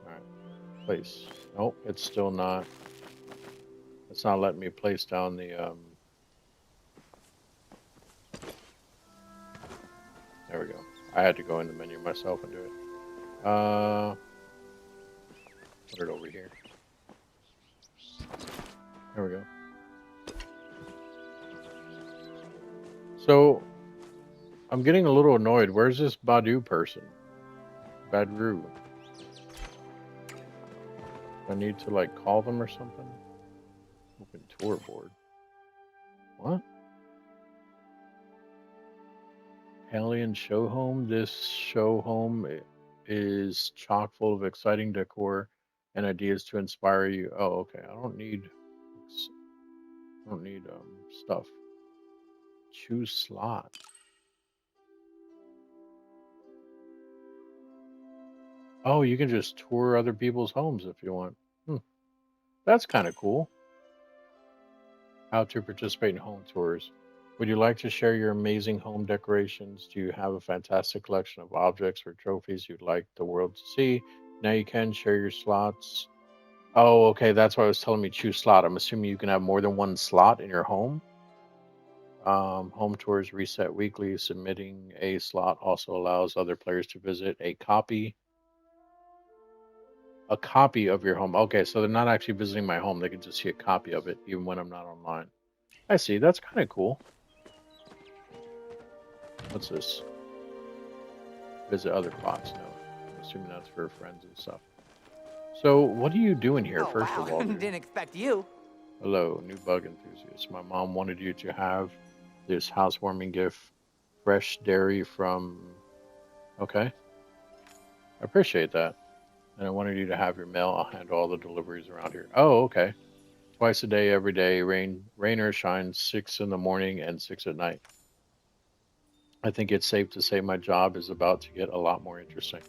Alright. Place. Nope, it's still not. It's not letting me place down the There we go. I had to go in the menu myself and do it. Put it over here. There we go. So, I'm getting a little annoyed. Where's this Badu person? Badru. I need to like call them or something? Open tour board. What? Alien show home. This show home is chock full of exciting decor and ideas to inspire you. Oh, okay. I don't need stuff. Choose slot. Oh, you can just tour other people's homes if you want. That's kind of cool. How to participate in home tours. Would you like to share your amazing home decorations? Do you have a fantastic collection of objects or trophies you'd like the world to see? Now you can share your slots. Oh, okay. That's why it was telling me choose slot. I'm assuming you can have more than one slot in your home. Home tours reset weekly. Submitting a slot also allows other players to visit a copy of your home. Okay, so they're not actually visiting my home. They can just see a copy of it even when I'm not online. I see. That's kind of cool. What's this? Visit other plots. No. I'm assuming that's for friends and stuff. So, what are you doing here, first of all? Didn't expect you. Hello, new bug enthusiast. My mom wanted you to have this housewarming gift. Fresh dairy from... Okay. I appreciate that. And I wanted you to have your mail. I'll handle all the deliveries around here. Oh, okay. Twice a day, every day. Rain or shine, 6 in the morning and 6 at night. I think it's safe to say my job is about to get a lot more interesting.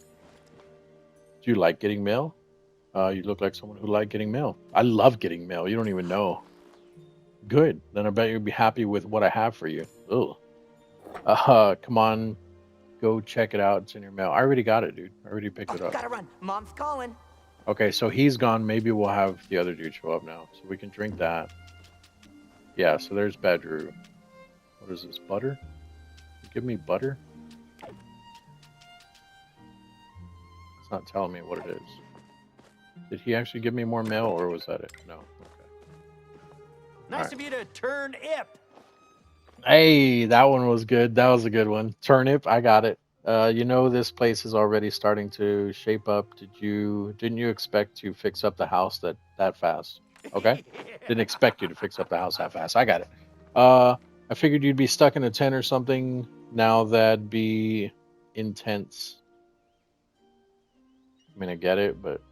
Do you like getting mail? You look like someone who likes getting mail. I love getting mail. You don't even know. Good. Then I bet you'll be happy with what I have for you. Ugh. Come on. Go check it out. It's in your mail. I already got it, dude. I already picked it up. Gotta run. Mom's calling. Okay, so he's gone. Maybe we'll have the other dude show up now. So we can drink that. Yeah, so there's Badru. What is this? Butter? Give me butter? It's not telling me what it is. Did he actually give me more mail, or was that it? No. Okay. Nice of you to turn ip. Hey, that one was good. That was a good one. Turnip, I got it. You know this place is already starting to shape up. Didn't you expect to fix up the house that fast? Okay. Didn't expect you to fix up the house that fast. I got it. I figured you'd be stuck in a tent or something. Now that'd be intense. I mean, I get it, but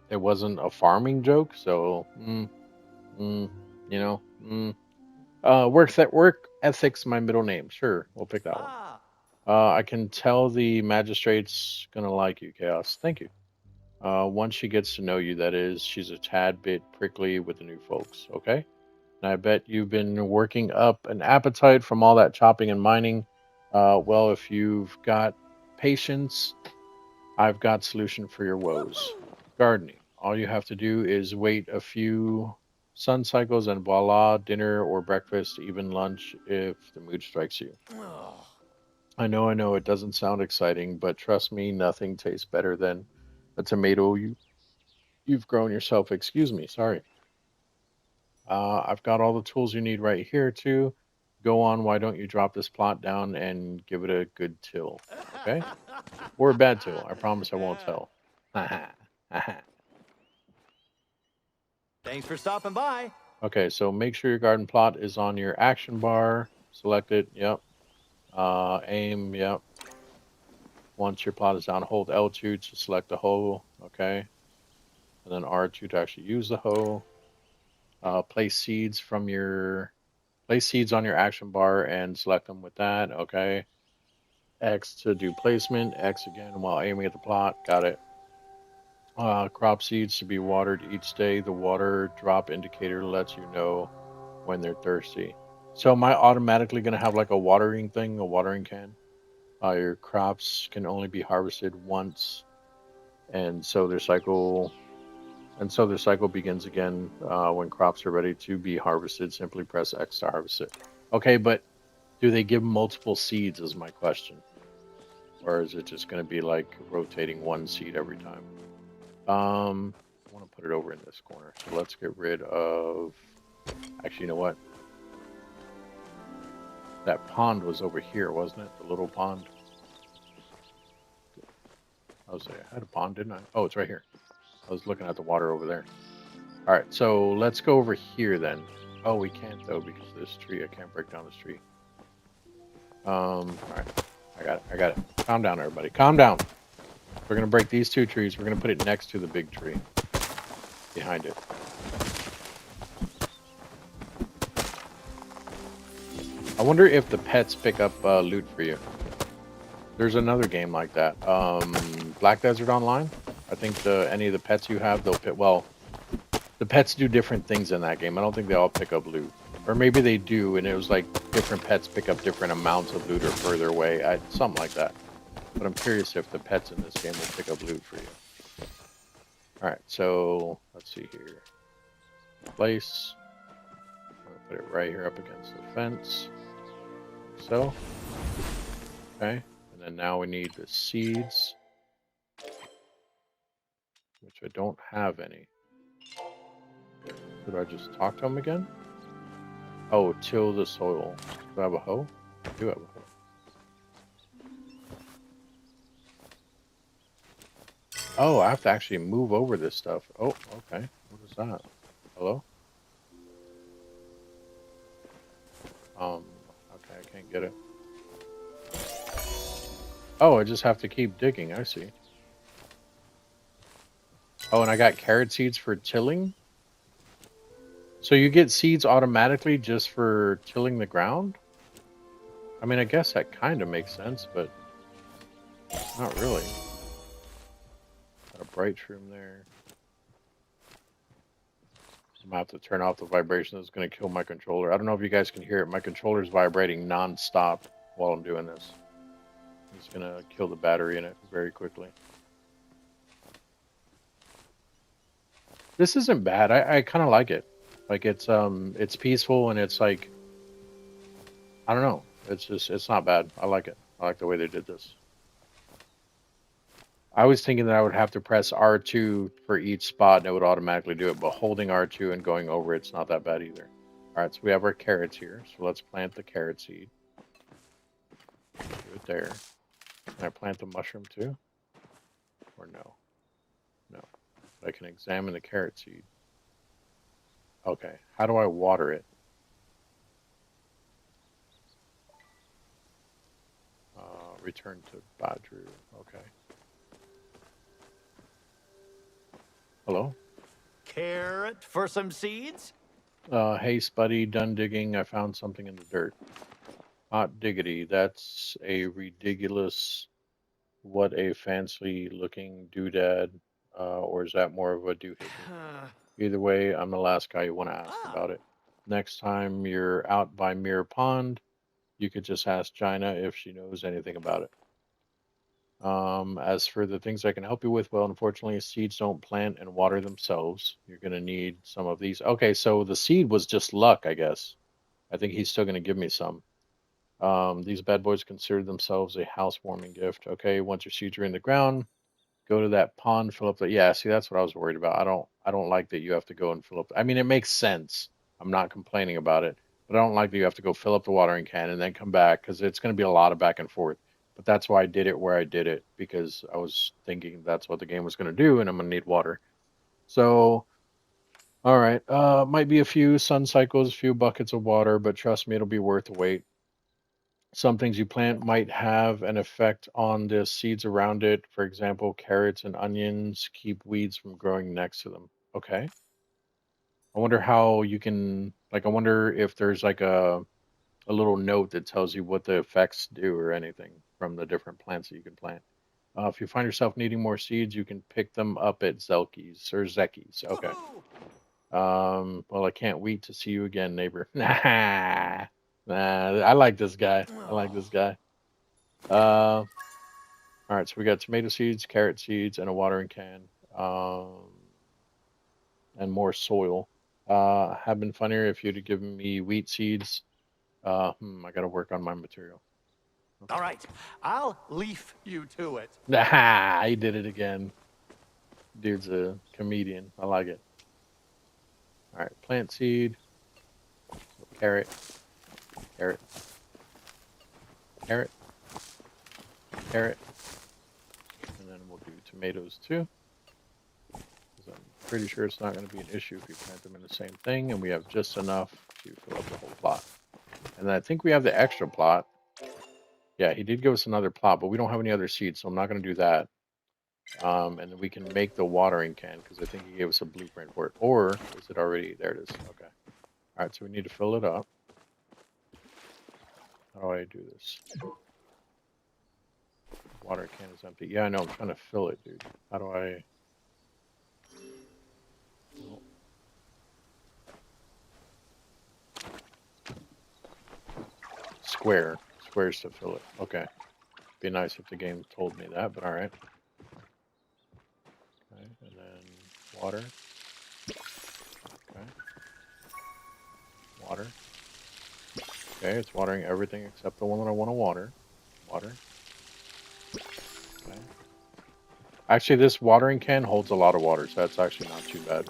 it wasn't a farming joke, so work ethics, my middle name. Sure, we'll pick that one. I can tell the magistrate's gonna like you, Chaos. Thank you. Once she gets to know you, that is, she's a tad bit prickly with the new folks. Okay, and I bet you've been working up an appetite from all that chopping and mining. Well, if you've got patience, I've got solution for your woes. Gardening. All you have to do is wait a few sun cycles and voila, dinner or breakfast, even lunch if the mood strikes you. I know, it doesn't sound exciting, but trust me, nothing tastes better than a tomato you've grown yourself. Excuse me, sorry. I've got all the tools you need right here too. Go on. Why don't you drop this plot down and give it a good till? Okay, or a bad till. I promise I won't tell. Thanks for stopping by. Okay, so make sure your garden plot is on your action bar. Select it. Yep. Aim. Yep. Once your plot is down, hold L2 to select the hoe. Okay. And then R2 to actually use the hoe. Place seeds on your action bar and select them with that. Okay. X to do placement. X again while aiming at the plot. Got it. Crop seeds to be watered each day. The water drop indicator lets you know when they're thirsty. So am I automatically going to have like a watering thing, a watering can? Your crops can only be harvested once, and so their cycle begins again when crops are ready to be harvested. Simply press X to harvest it. Okay, but do they give multiple seeds? Is my question, or is it just going to be like rotating one seed every time? I want to put it over in this corner. So let's get rid of. Actually, you know what? That pond was over here, wasn't it? The little pond. I had a pond, didn't I? Oh, it's right here. I was looking at the water over there. All right, so let's go over here then. Oh, we can't though because of this tree. I can't break down this tree. All right, I got it. Calm down, everybody. Calm down. We're gonna break these two trees. We're gonna put it next to the big tree behind it. I wonder if the pets pick up loot for you. There's another game like that. Black Desert Online. I think any of the pets you have, they'll pick. Well, the pets do different things in that game. I don't think they all pick up loot, or maybe they do, and it was like different pets pick up different amounts of loot or further away. Something like that. But I'm curious if the pets in this game will pick up loot for you. All right, so let's see here. Place. I'm gonna put it right here up against the fence. So, okay, and then now we need the seeds, which I don't have any. Did I just talk to him again? Oh, till the soil. Do I have a hoe? I do have a hoe. Oh, I have to actually move over this stuff. Oh, okay. What is that? Hello? Okay, I can't get it. Oh, I just have to keep digging. I see. Oh, and I got carrot seeds for tilling? So you get seeds automatically just for tilling the ground? I mean, I guess that kind of makes sense, but not really. Got a bright shroom there. I'm going to have to turn off the vibration. That's going to kill my controller. I don't know if you guys can hear it. My controller's vibrating non-stop while I'm doing this. It's going to kill the battery in it very quickly. This isn't bad. I kind of like it. Like it's peaceful and it's like, I don't know. It's not bad. I like it. I like the way they did this. I was thinking that I would have to press R2 for each spot and it would automatically do it, but holding R2 and going over it's not that bad either. All right, so we have our carrots here. So let's plant the carrot seed. Do it there. Can I plant the mushroom too? Or no? No. But I can examine the carrot seed. Okay, how do I water it? Return to Badru. Okay. Hello? Carrot for some seeds? Hey, Spuddy, done digging. I found something in the dirt. Hot diggity. That's a ridiculous. What a fancy looking doodad. Or is that more of a doohickey? Either way, I'm the last guy you want to ask about it. Next time you're out by Mirror Pond, you could just ask Gina if she knows anything about it. As for the things I can help you with, well, unfortunately, seeds don't plant and water themselves. You're going to need some of these. Okay, so the seed was just luck, I guess. I think he's still going to give me some. These bad boys consider themselves a housewarming gift. Okay, once your seeds are in the ground, go to that pond, fill up the. Yeah, see, that's what I was worried about. I don't like that you have to go and fill up. I mean, it makes sense. I'm not complaining about it, but I don't like that you have to go fill up the watering can and then come back because it's going to be a lot of back and forth. But that's why I did it where I did it because I was thinking that's what the game was going to do, and I'm going to need water. So, all right, might be a few sun cycles, a few buckets of water, but trust me, it'll be worth the wait. Some things you plant might have an effect on the seeds around it. For example, carrots and onions keep weeds from growing next to them. Okay. I wonder how you can, like, I wonder if there's like a little note that tells you what the effects do or anything from the different plants that you can plant. If you find yourself needing more seeds, you can pick them up at Zelki's or Zeki's. Okay. Well, I can't wait to see you again, neighbor. Nah, I like this guy. I like this guy. All right, so we got tomato seeds, carrot seeds, and a watering can, and more soil. Have been funnier if you'd have given me wheat seeds. I got to work on my material. Okay. All right, I'll leaf you to it. Ah, he did it again. Dude's a comedian. I like it. All right, plant seed, so carrot, carrot, carrot, carrot, and then we'll do tomatoes too. I'm pretty sure it's not going to be an issue if you plant them in the same thing, and we have just enough to fill up the whole plot. And then I think we have the extra plot. Yeah, he did give us another plot, but we don't have any other seeds, so I'm not going to do that. And then we can make the watering can because I think he gave us a blueprint for it. Or is it already? There it is. Okay. All right, so we need to fill it up. How do I do this? Water can is empty. Yeah, I know. I'm trying to fill it, dude. How do I? Oh. Square. Squares to fill it. Okay. Be nice if the game told me that, but all right. Okay, and then water. Okay. Water. Okay, it's watering everything except the one that I want to water. Water. Okay. Actually, this watering can holds a lot of water, so that's actually not too bad.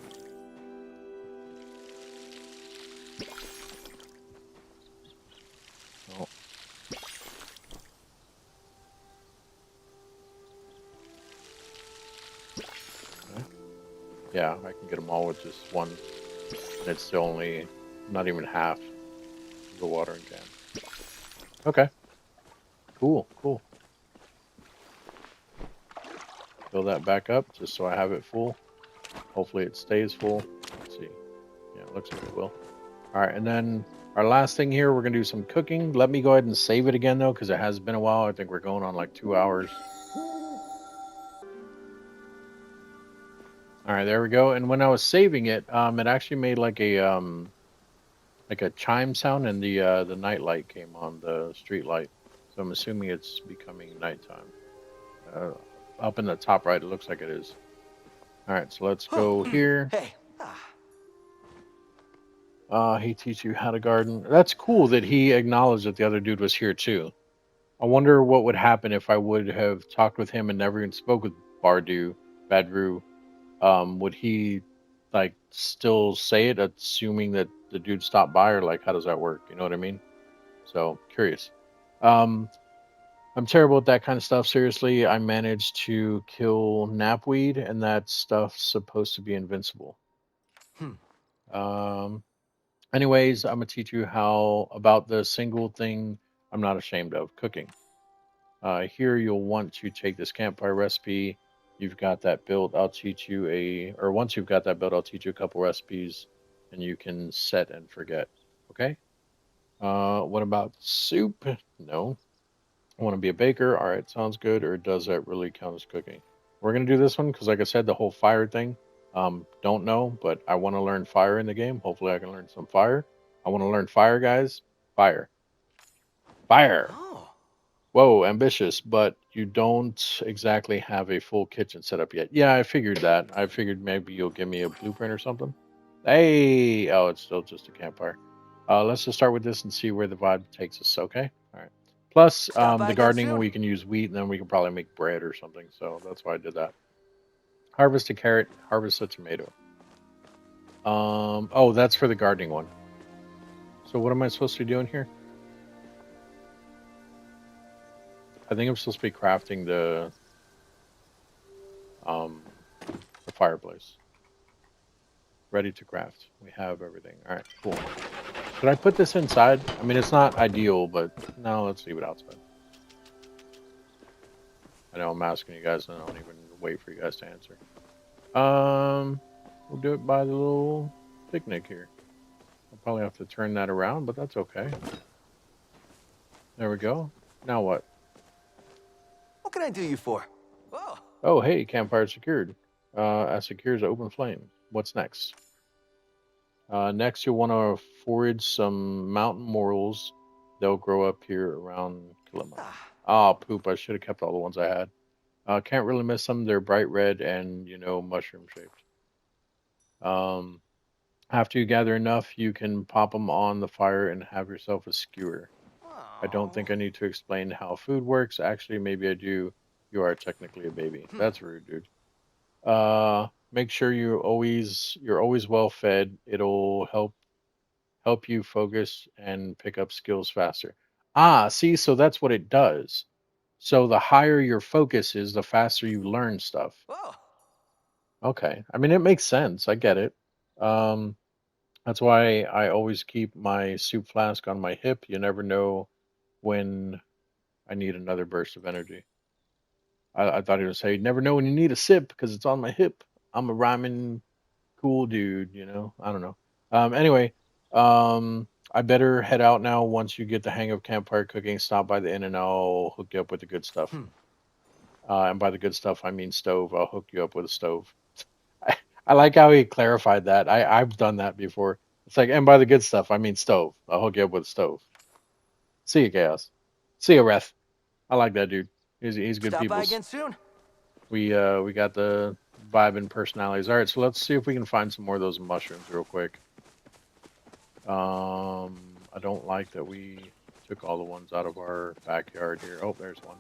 Oh. Okay. Yeah, I can get them all with just one. And it's still only not even half the watering can. Okay. Cool, cool. Fill that back up just so I have it full. Hopefully it stays full. Let's see. Yeah, it looks like it will. All right, and then our last thing here, we're going to do some cooking. Let me go ahead and save it again, though, because it has been a while. I think we're going on like 2 hours. All right, there we go. And when I was saving it, it actually made like a chime sound, and the night light came on, the street light. So I'm assuming it's becoming nighttime. Up in the top right, it looks like it is. All right, so let's go here. Hey. He teach you how to garden. That's cool that he acknowledged that the other dude was here too. I wonder what would happen if I would have talked with him and never even spoke with Badru. Would he like still say it, assuming that the dude stopped by, or like how does that work? You know what I mean? So curious. Um, I'm terrible at that kind of stuff. Seriously, I managed to kill knapweed, and that stuff's supposed to be invincible. Um, anyways, I'm gonna teach you how about the single thing I'm not ashamed of, cooking. Here you'll want to take this campfire recipe. You've got that built. I'll teach you once you've got that built, I'll teach you a couple recipes, and you can set and forget. Okay. What about soup? No. I want to be a baker. All right, sounds good. Or does that really count as cooking? We're gonna do this one because, like I said, the whole fire thing. Don't know, but I want to learn fire in the game. Hopefully, I can learn some fire. I want to learn fire, guys. Fire. Fire. Oh. Whoa, ambitious, but you don't exactly have a full kitchen set up yet. Yeah, I figured that. I figured maybe you'll give me a blueprint or something. Hey, oh, it's still just a campfire. Let's just start with this and see where the vibe takes us. Okay, all right. Plus, Stop by the again gardening, soon. we can use wheat, and then we can probably make bread or something. So that's why I did that. Harvest a carrot, harvest a tomato. Oh, that's for the gardening one. So what am I supposed to be doing here? I think I'm supposed to be crafting the fireplace. Ready to craft. We have everything. All right, cool. Should I put this inside? I mean, it's not ideal, but no, let's leave it outside. I know I'm asking you guys, and I don't even wait for you guys to answer. We'll do it by the little picnic here. I'll probably have to turn that around, but that's okay. There we go. Now what? What can I do you for? Oh, Oh, hey, campfire secured. As secure as open flame. What's next? Next, you'll want to forage some mountain morels. They'll grow up here around Kilima. Ah, poop. I should have kept all the ones I had. Can't really miss them. They're bright red and, mushroom shaped. After you gather enough, you can pop them on the fire and have yourself a skewer. I don't think I need to explain how food works. Actually, maybe I do. You are technically a baby. That's rude, dude. Make sure you're always well fed. It'll help you focus and pick up skills faster. Ah, see, so that's what it does. So the higher your focus is, the faster you learn stuff. oh. Okay. I mean, it makes sense. I get it. Um, that's why I always keep my soup flask on my hip. You never know when I need another burst of energy. I thought he would say, never know when you need a sip because it's on my hip. I'm a rhyming cool dude, I don't know. Anyway, I better head out now. Once you get the hang of campfire cooking, stop by the inn and I'll hook you up with the good stuff. And by the good stuff, I mean stove. I'll hook you up with a stove. I like how he clarified that. I've done that before. It's like, and by the good stuff, I mean stove. I'll hook you up with a stove. See you, Chaos. See you, Reth. I like that dude. He's good Stop people. by again soon. We got the vibe and personalities. All right, so let's see if we can find some more of those mushrooms real quick. I don't like that we took all the ones out of our backyard here. Oh, there's one.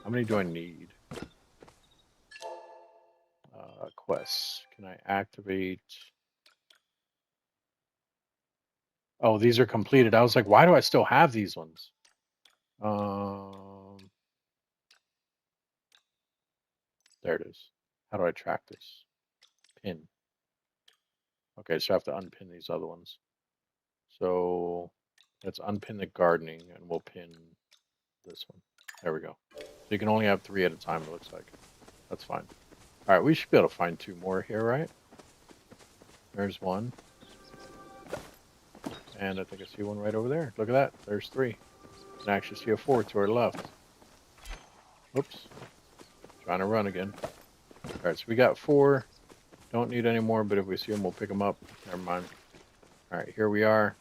How many do I need? Quests. Can I activate? Oh, these are completed. I was like, why do I still have these ones? There it is. How do I track this? Pin. Okay, so I have to unpin these other ones. So let's unpin the gardening and we'll pin this one. There we go. So you can only have 3 at a time, it looks like. That's fine. All right, we should be able to find 2 more here, right? There's one. And I think I see one right over there. Look at that. There's 3. I can actually see a 4th to our left. Whoops. Trying to run again. All right, so we got 4. Don't need any more, but if we see them, we'll pick them up. Never mind. All right, here we are.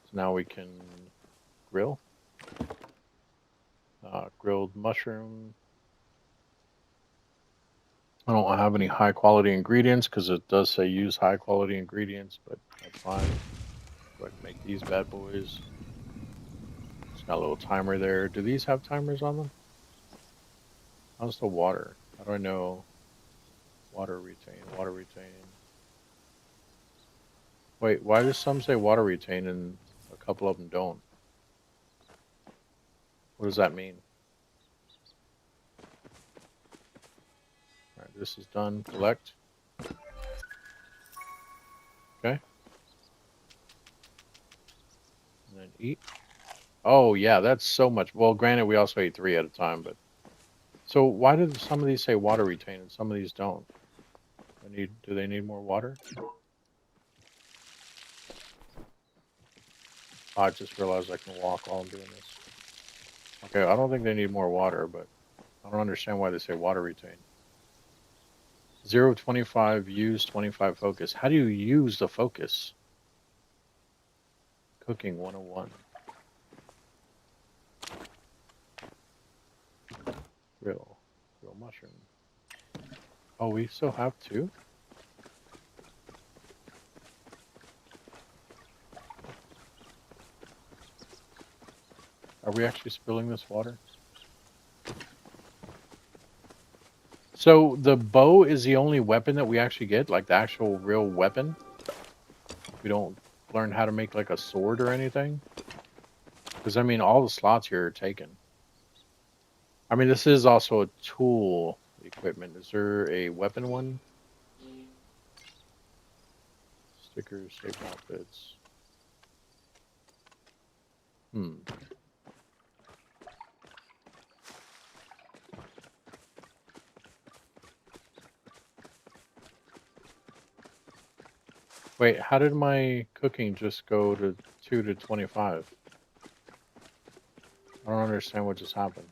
So now we can grill. Grilled mushroom. I don't have any high quality ingredients because it does say use high quality ingredients, but that's fine. Go ahead and make these bad boys. It's got a little timer there. Do these have timers on them? How's the water? How do I know? Water retain, water retain. Wait, why does some say water retain and a couple of them don't? What does that mean? All right, this is done. Collect. Okay. And then eat. Oh, yeah, that's so much. Well, granted, we also ate 3 at a time, but... So why do some of these say water retain and some of these don't? Do they need more water? Oh, I just realized I can walk while I'm doing this. Okay, I don't think they need more water, but I don't understand why they say water retain. 0.25 use, 25 focus. How do you use the focus? Cooking 101. Grill mushroom. Oh, we still have 2? Are we actually spilling this water? So the bow is the only weapon that we actually get, like the actual real weapon. We don't learn how to make like a sword or anything? Because I mean, all the slots here are taken. I mean, this is also a tool equipment. Is there a weapon one? Stickers, safe outfits. Hmm. Wait, how did my cooking just go to 2 to 25? I don't understand what just happened.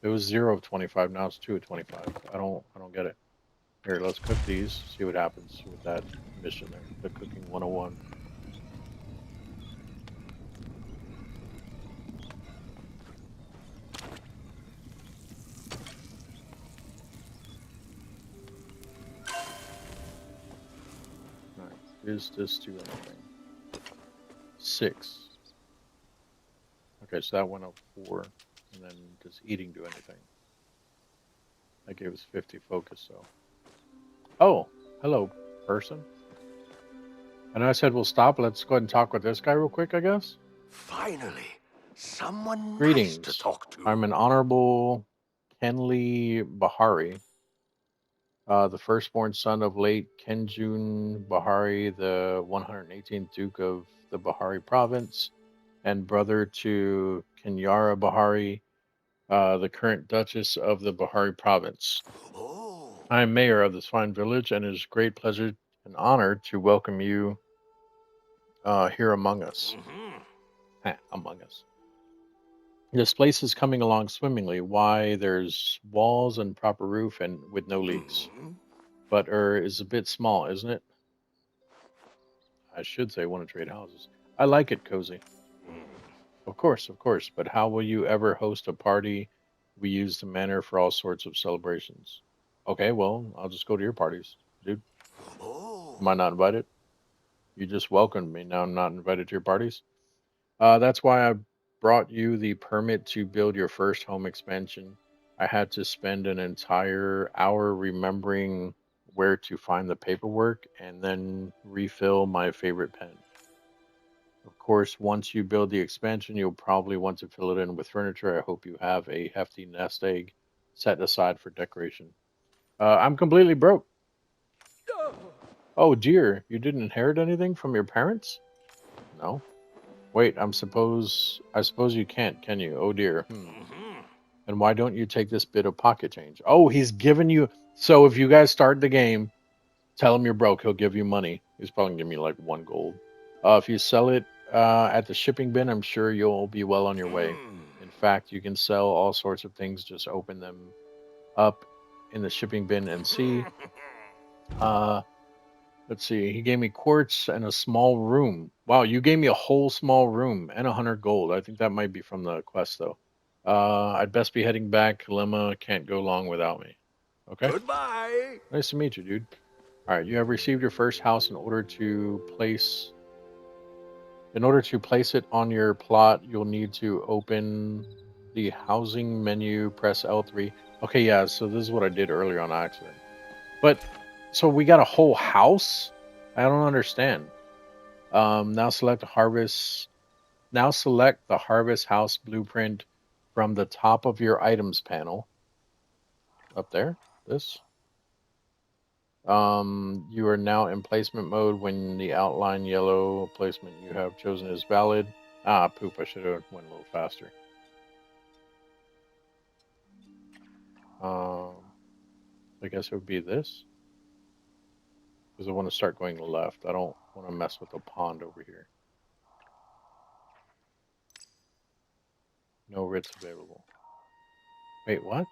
It was 0 of 25, now it's 2 of 25. I don't get it. Here, let's cook these, see what happens with that mission there. The cooking 101. Alright, is this do anything? 6. Okay, so that went up 4. And then does eating do anything? That gave us 50 focus, so. Oh, hello, person. I know I said we'll stop. Let's go ahead and talk with this guy real quick, I guess. Finally, someone nice to Greetings. talk to. I'm an honorable Kenley Bahari, the firstborn son of late Kenjun Bahari, the 118th Duke of the Bahari province, and brother to Kenyara Bahari, the current Duchess of the Bahari province. Oh, I am mayor of this fine village, and it is a great pleasure and honor to welcome you here among us. Among us. This place is coming along swimmingly. Why, there's walls and proper roof and with no leaks. But is a bit small, isn't it? I should say want to trade houses. I like it cozy. Of course. But how will you ever host a party? We use the manor for all sorts of celebrations. Okay, well, I'll just go to your parties, dude. oh. Am I not invited? You just welcomed me. Now I'm not invited to your parties. That's why I brought you the permit to build your first home expansion. I had to spend an entire hour remembering where to find the paperwork and then refill my favorite pen. Of course, once you build the expansion, you'll probably want to fill it in with furniture. I hope you have a hefty nest egg set aside for decoration. I'm completely broke. Oh dear, you didn't inherit anything from your parents? No. Wait, I suppose you can't, can you? Oh dear. And why don't you take this bit of pocket change? Oh, he's giving you. So if you guys start the game, tell him you're broke. He'll give you money. He's probably gonna give me like 1 gold. If you sell it at the shipping bin, I'm sure you'll be well on your way. In fact, you can sell all sorts of things. Just open them up in the shipping bin and see. Let's see. He gave me quartz and a small room. Wow, you gave me a whole small room and 100 gold. I think that might be from the quest though. I'd best be heading back. Lemma can't go long without me. Okay. Goodbye. Nice to meet you, dude. All right, you have received your first house. In order to place it on your plot, you'll need to open the housing menu, press L3. Okay, yeah, so this is what I did earlier on accident. But so we got a whole house? I don't understand. Now select the harvest. Now select the harvest house blueprint from the top of your items panel. Up there. This. You are now in placement mode when the outline yellow placement you have chosen is valid. Ah, poop! I should have went a little faster. I guess it would be this because I want to start going left. I don't want to mess with the pond over here. No writs available. Wait, what?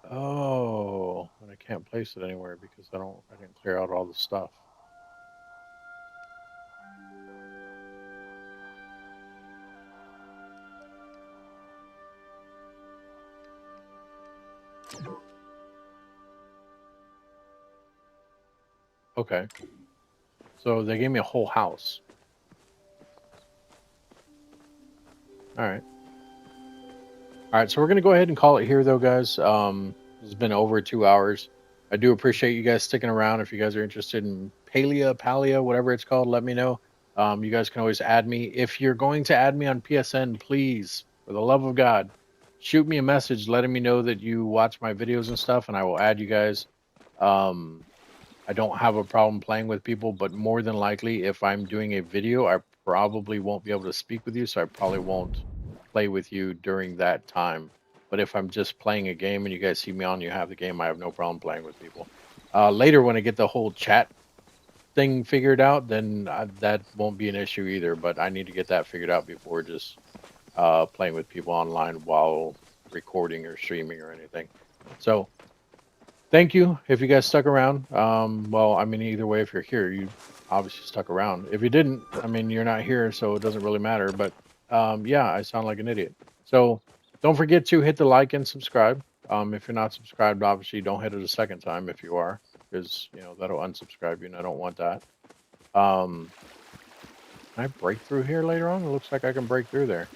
Oh, and I can't place it anywhere because I didn't clear out all the stuff. Okay. So they gave me a whole house. All right. All right. So we're gonna go ahead and call it here, though, guys. It's been over 2 hours. I do appreciate you guys sticking around. If you guys are interested in Palia, whatever it's called, let me know. You guys can always add me. If you're going to add me on PSN, please, for the love of God, shoot me a message letting me know that you watch my videos and stuff, and I will add you guys. Um, I don't have a problem playing with people, but more than likely, if I'm doing a video, I probably won't be able to speak with you, so I probably won't play with you during that time. But if I'm just playing a game and you guys see me on, you have the game, I have no problem playing with people. Later, when I get the whole chat thing figured out, then that won't be an issue either. But I need to get that figured out before just playing with people online while recording or streaming or anything. So thank you if you guys stuck around. Well, I mean, either way, if you're here, you obviously stuck around. If you didn't, I mean, you're not here, so it doesn't really matter. But yeah, I sound like an idiot. So don't forget to hit the like and subscribe. If you're not subscribed, obviously don't hit it a second time if you are, because that'll unsubscribe you, and I don't want that. Can I break through here later on? It looks like I can break through there.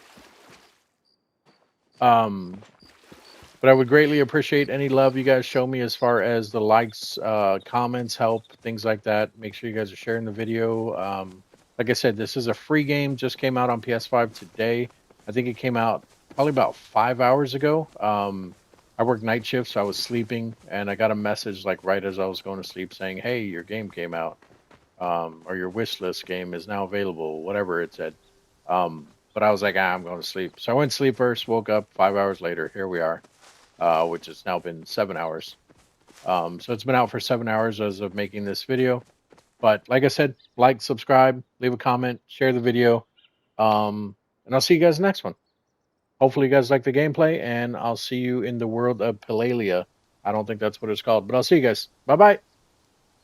But I would greatly appreciate any love you guys show me as far as the likes, comments, help, things like that. Make sure you guys are sharing the video. Like I said, this is a free game. Just came out on PS5 today. I think it came out probably about 5 hours ago. I worked night shifts, so I was sleeping, and I got a message like right as I was going to sleep saying, "Hey, your game came out, or your wish list game is now available," whatever it said. But I was like, I'm going to sleep. So I went to sleep first, woke up 5 hours later. Here we are. Which has now been 7 hours. So it's been out for 7 hours as of making this video. But like I said, like, subscribe, leave a comment, share the video. And I'll see you guys next one. Hopefully you guys like the gameplay, and I'll see you in the world of Palia. I don't think that's what it's called, but I'll see you guys. Bye-bye.